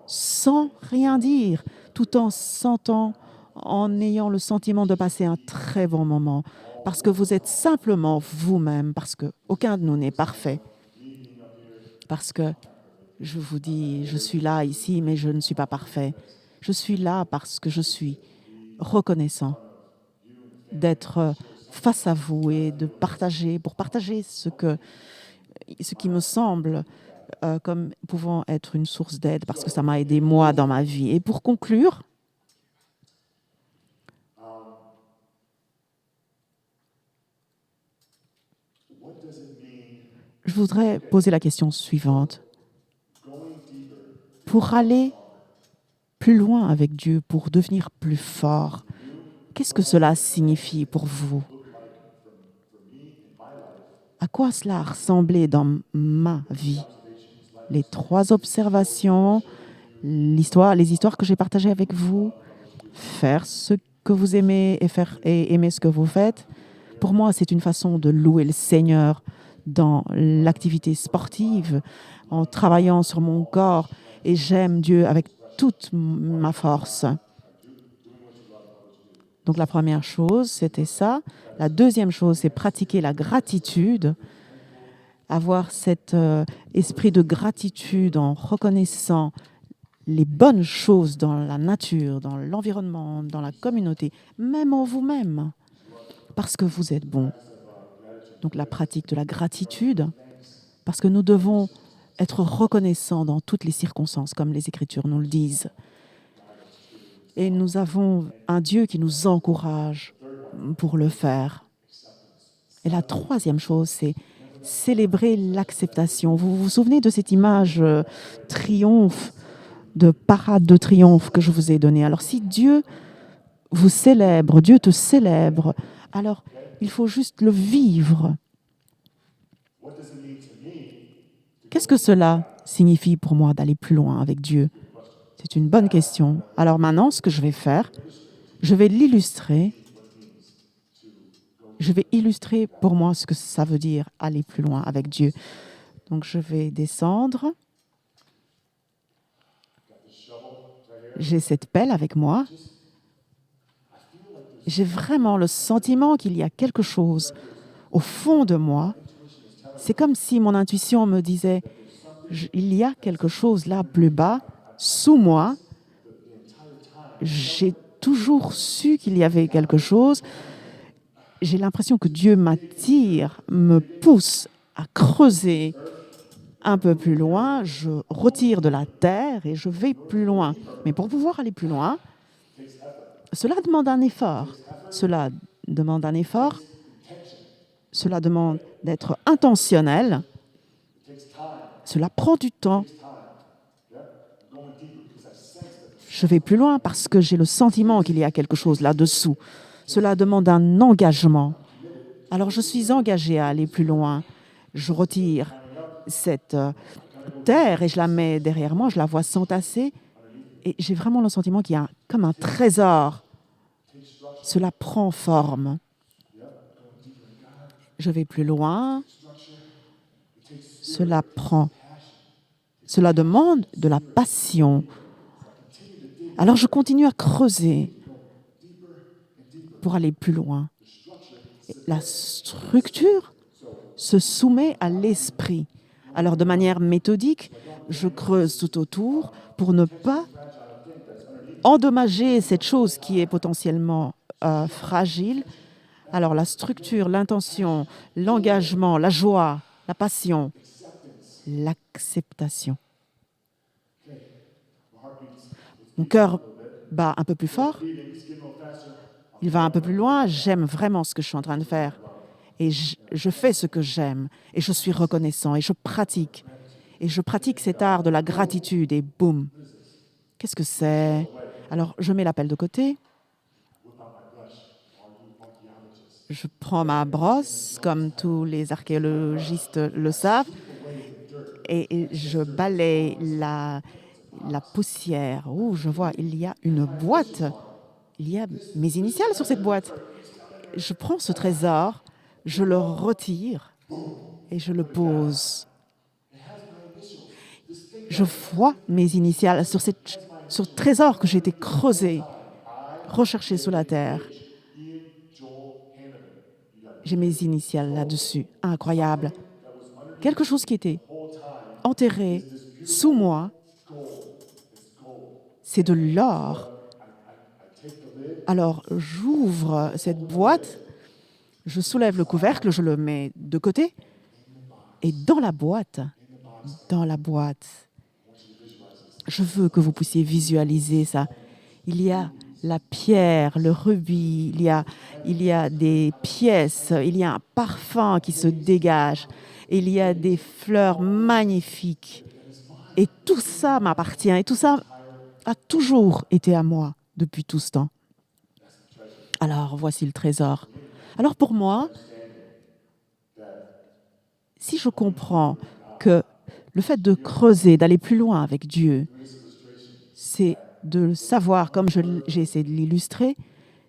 sans rien dire, tout en sentant, en ayant le sentiment de passer un très bon moment, parce que vous êtes simplement vous-même, parce qu'aucun de nous n'est parfait, parce que je vous dis, je suis là, ici, mais je ne suis pas parfait. Je suis là parce que je suis reconnaissant d'être face à vous et pour partager ce qui me semble comme pouvant être une source d'aide, parce que ça m'a aidé moi dans ma vie. Et pour conclure, je voudrais poser la question suivante. Pour aller plus loin avec Dieu, pour devenir plus fort, qu'est-ce que cela signifie pour vous? À quoi cela a ressemblé dans ma vie? Les 3 observations, les histoires que j'ai partagées avec vous, faire ce que vous aimez et aimer ce que vous faites. Pour moi, c'est une façon de louer le Seigneur dans l'activité sportive, en travaillant sur mon corps, et j'aime Dieu avec toute ma force. Donc la première chose, c'était ça. La deuxième chose, c'est pratiquer la gratitude, avoir cet esprit de gratitude en reconnaissant les bonnes choses dans la nature, dans l'environnement, dans la communauté, même en vous-même, parce que vous êtes bon. Donc la pratique de la gratitude, parce que nous devons être reconnaissants dans toutes les circonstances, comme les Écritures nous le disent. Et nous avons un Dieu qui nous encourage pour le faire. Et la troisième chose, c'est célébrer l'acceptation. Vous vous souvenez de cette image triomphe, de parade de triomphe que je vous ai donnée? Alors si Dieu vous célèbre, Dieu te célèbre, alors il faut juste le vivre. Qu'est-ce que cela signifie pour moi d'aller plus loin avec Dieu? C'est une bonne question. Alors maintenant, ce que je vais faire, je vais l'illustrer. Je vais illustrer pour moi ce que ça veut dire aller plus loin avec Dieu. Donc, je vais descendre. J'ai cette pelle avec moi. J'ai vraiment le sentiment qu'il y a quelque chose au fond de moi. C'est comme si mon intuition me disait, il y a quelque chose là plus bas, sous moi. J'ai toujours su qu'il y avait quelque chose. J'ai l'impression que Dieu m'attire, me pousse à creuser un peu plus loin. Je retire de la terre et je vais plus loin. Mais pour pouvoir aller plus loin, cela demande un effort. Cela demande un effort. Cela demande d'être intentionnel. Cela prend du temps. Je vais plus loin parce que j'ai le sentiment qu'il y a quelque chose là-dessous. Cela demande un engagement. Alors je suis engagée à aller plus loin. Je retire cette terre et je la mets derrière moi, je la vois s'entasser et j'ai vraiment le sentiment qu'il y a comme un trésor. Cela prend forme. Je vais plus loin. Cela demande de la passion. Alors je continue à creuser pour aller plus loin. La structure se soumet à l'esprit. Alors de manière méthodique, je creuse tout autour pour ne pas endommager cette chose qui est potentiellement fragile. Alors la structure, l'intention, l'engagement, la joie, la passion, l'acceptation. Mon cœur bat un peu plus fort. Il va un peu plus loin. J'aime vraiment ce que je suis en train de faire. Et je fais ce que j'aime. Et je suis reconnaissant. Et je pratique. Et je pratique cet art de la gratitude. Et boum. Qu'est-ce que c'est? Alors, je mets la pelle de côté. Je prends ma brosse, comme tous les archéologistes le savent, et je balaye la poussière. Oh, je vois, il y a une boîte. Il y a mes initiales sur cette boîte. Je prends ce trésor, je le retire et je le pose. Je vois mes initiales sur ce trésor que j'ai été creusé, recherché sous la terre. J'ai mes initiales là-dessus. Incroyable. Quelque chose qui était enterré sous moi, c'est de l'or. Alors, j'ouvre cette boîte, je soulève le couvercle, je le mets de côté, et dans la boîte, je veux que vous puissiez visualiser ça. Il y a la pierre, le rubis, il y a des pièces, il y a un parfum qui se dégage, il y a des fleurs magnifiques. Et tout ça m'appartient, et tout ça a toujours été à moi depuis tout ce temps. Alors, voici le trésor. Alors pour moi, si je comprends que le fait de creuser, d'aller plus loin avec Dieu, c'est de savoir, comme j'ai essayé de l'illustrer,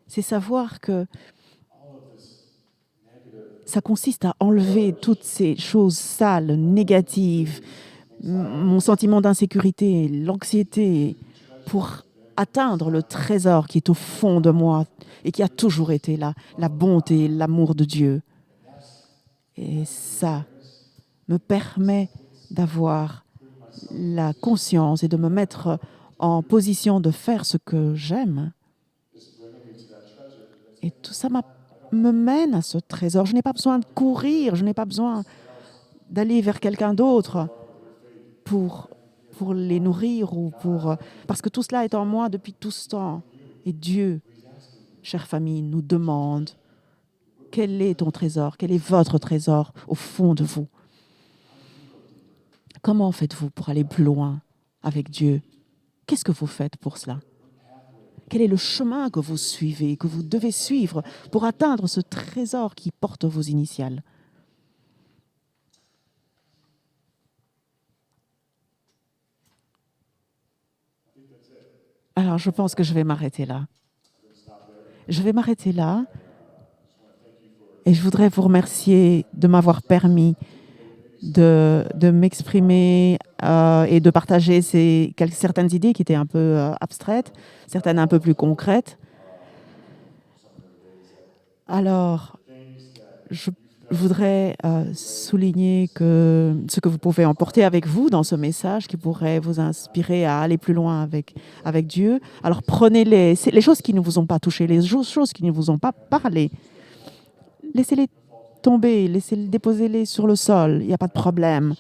c'est savoir que ça consiste à enlever toutes ces choses sales, négatives, mon sentiment d'insécurité, l'anxiété, pour atteindre le trésor qui est au fond de moi et qui a toujours été là, la bonté, l'amour de Dieu. Et ça me permet d'avoir la conscience et de me mettre en position de faire ce que j'aime. Et tout ça me mène à ce trésor. Je n'ai pas besoin de courir, je n'ai pas besoin d'aller vers quelqu'un d'autre pour les nourrir ou parce que tout cela est en moi depuis tout ce temps. Et Dieu, chère famille, nous demande quel est ton trésor, quel est votre trésor au fond de vous. Comment faites-vous pour aller plus loin avec Dieu? Qu'est-ce que vous faites pour cela? Quel est le chemin que vous suivez, que vous devez suivre pour atteindre ce trésor qui porte vos initiales? Alors, je pense que je vais m'arrêter là. Je vais m'arrêter là et je voudrais vous remercier de m'avoir permis de m'exprimer et de partager certaines idées qui étaient un peu abstraites, certaines un peu plus concrètes. Alors, je voudrais souligner que ce que vous pouvez emporter avec vous dans ce message qui pourrait vous inspirer à aller plus loin avec Dieu. Alors, prenez les choses qui ne vous ont pas touché, les choses qui ne vous ont pas parlé. Laissez-les tomber, déposez-les sur le sol, il n'y a pas de problème.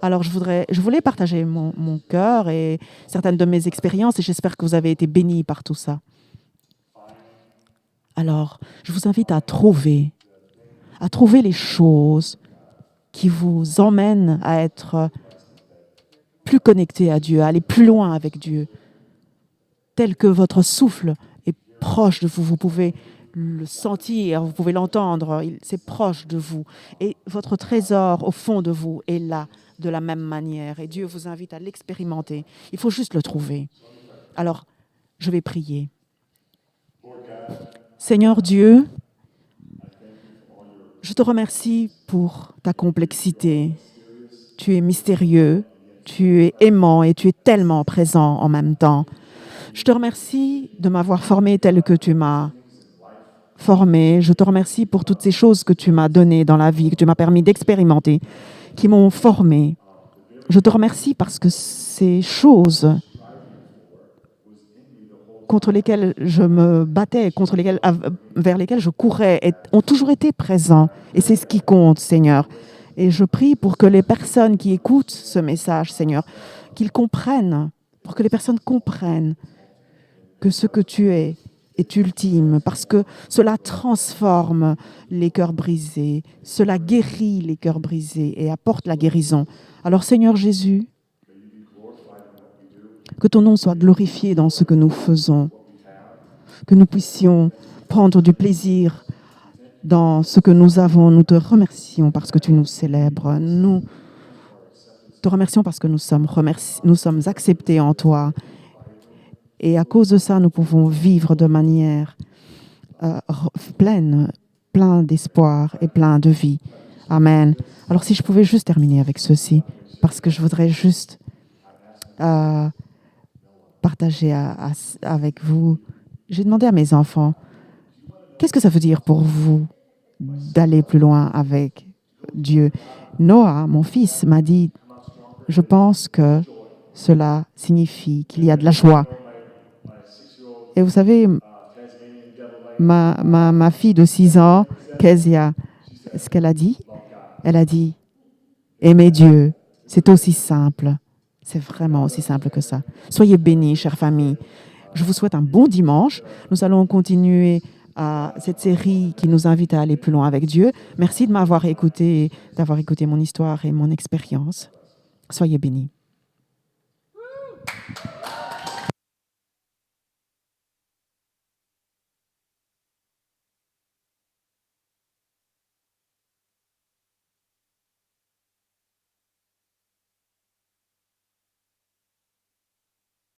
Alors, je voulais partager mon cœur et certaines de mes expériences et j'espère que vous avez été bénis par tout ça. Alors, je vous invite à trouver les choses qui vous emmènent à être plus connectés à Dieu, à aller plus loin avec Dieu, tel que votre souffle est proche de vous. Vous pouvez le sentir, vous pouvez l'entendre, c'est proche de vous. Et votre trésor au fond de vous est là de la même manière. Et Dieu vous invite à l'expérimenter. Il faut juste le trouver. Alors, je vais prier. Seigneur Dieu, je te remercie pour ta complexité. Tu es mystérieux, tu es aimant et tu es tellement présent en même temps. Je te remercie de m'avoir formé tel que tu m'as formé. Je te remercie pour toutes ces choses que tu m'as données dans la vie, que tu m'as permis d'expérimenter, qui m'ont formé. Je te remercie parce que ces choses contre lesquelles je me battais, vers lesquelles je courais, ont toujours été présents. Et c'est ce qui compte, Seigneur. Et je prie pour que les personnes qui écoutent ce message, Seigneur, qu'ils comprennent, pour que les personnes comprennent que ce que tu es est ultime, parce que cela transforme les cœurs brisés, cela guérit les cœurs brisés et apporte la guérison. Alors, Seigneur Jésus, que ton nom soit glorifié dans ce que nous faisons, que nous puissions prendre du plaisir dans ce que nous avons. Nous te remercions parce que tu nous célèbres. Nous te remercions parce que nous sommes acceptés en toi. Et à cause de ça, nous pouvons vivre de manière plein d'espoir et plein de vie. Amen. Alors si je pouvais juste terminer avec ceci, parce que je voudrais juste partager avec vous. J'ai demandé à mes enfants, qu'est-ce que ça veut dire pour vous d'aller plus loin avec Dieu? Noah, mon fils, m'a dit, je pense que cela signifie qu'il y a de la joie. Et vous savez, ma fille de 6 ans, Kezia, ce qu'elle a dit? Elle a dit, aimer Dieu, c'est aussi simple. C'est vraiment aussi simple que ça. Soyez bénis, chère famille. Je vous souhaite un bon dimanche. Nous allons continuer cette série qui nous invite à aller plus loin avec Dieu. Merci de m'avoir écouté, d'avoir écouté mon histoire et mon expérience. Soyez bénis.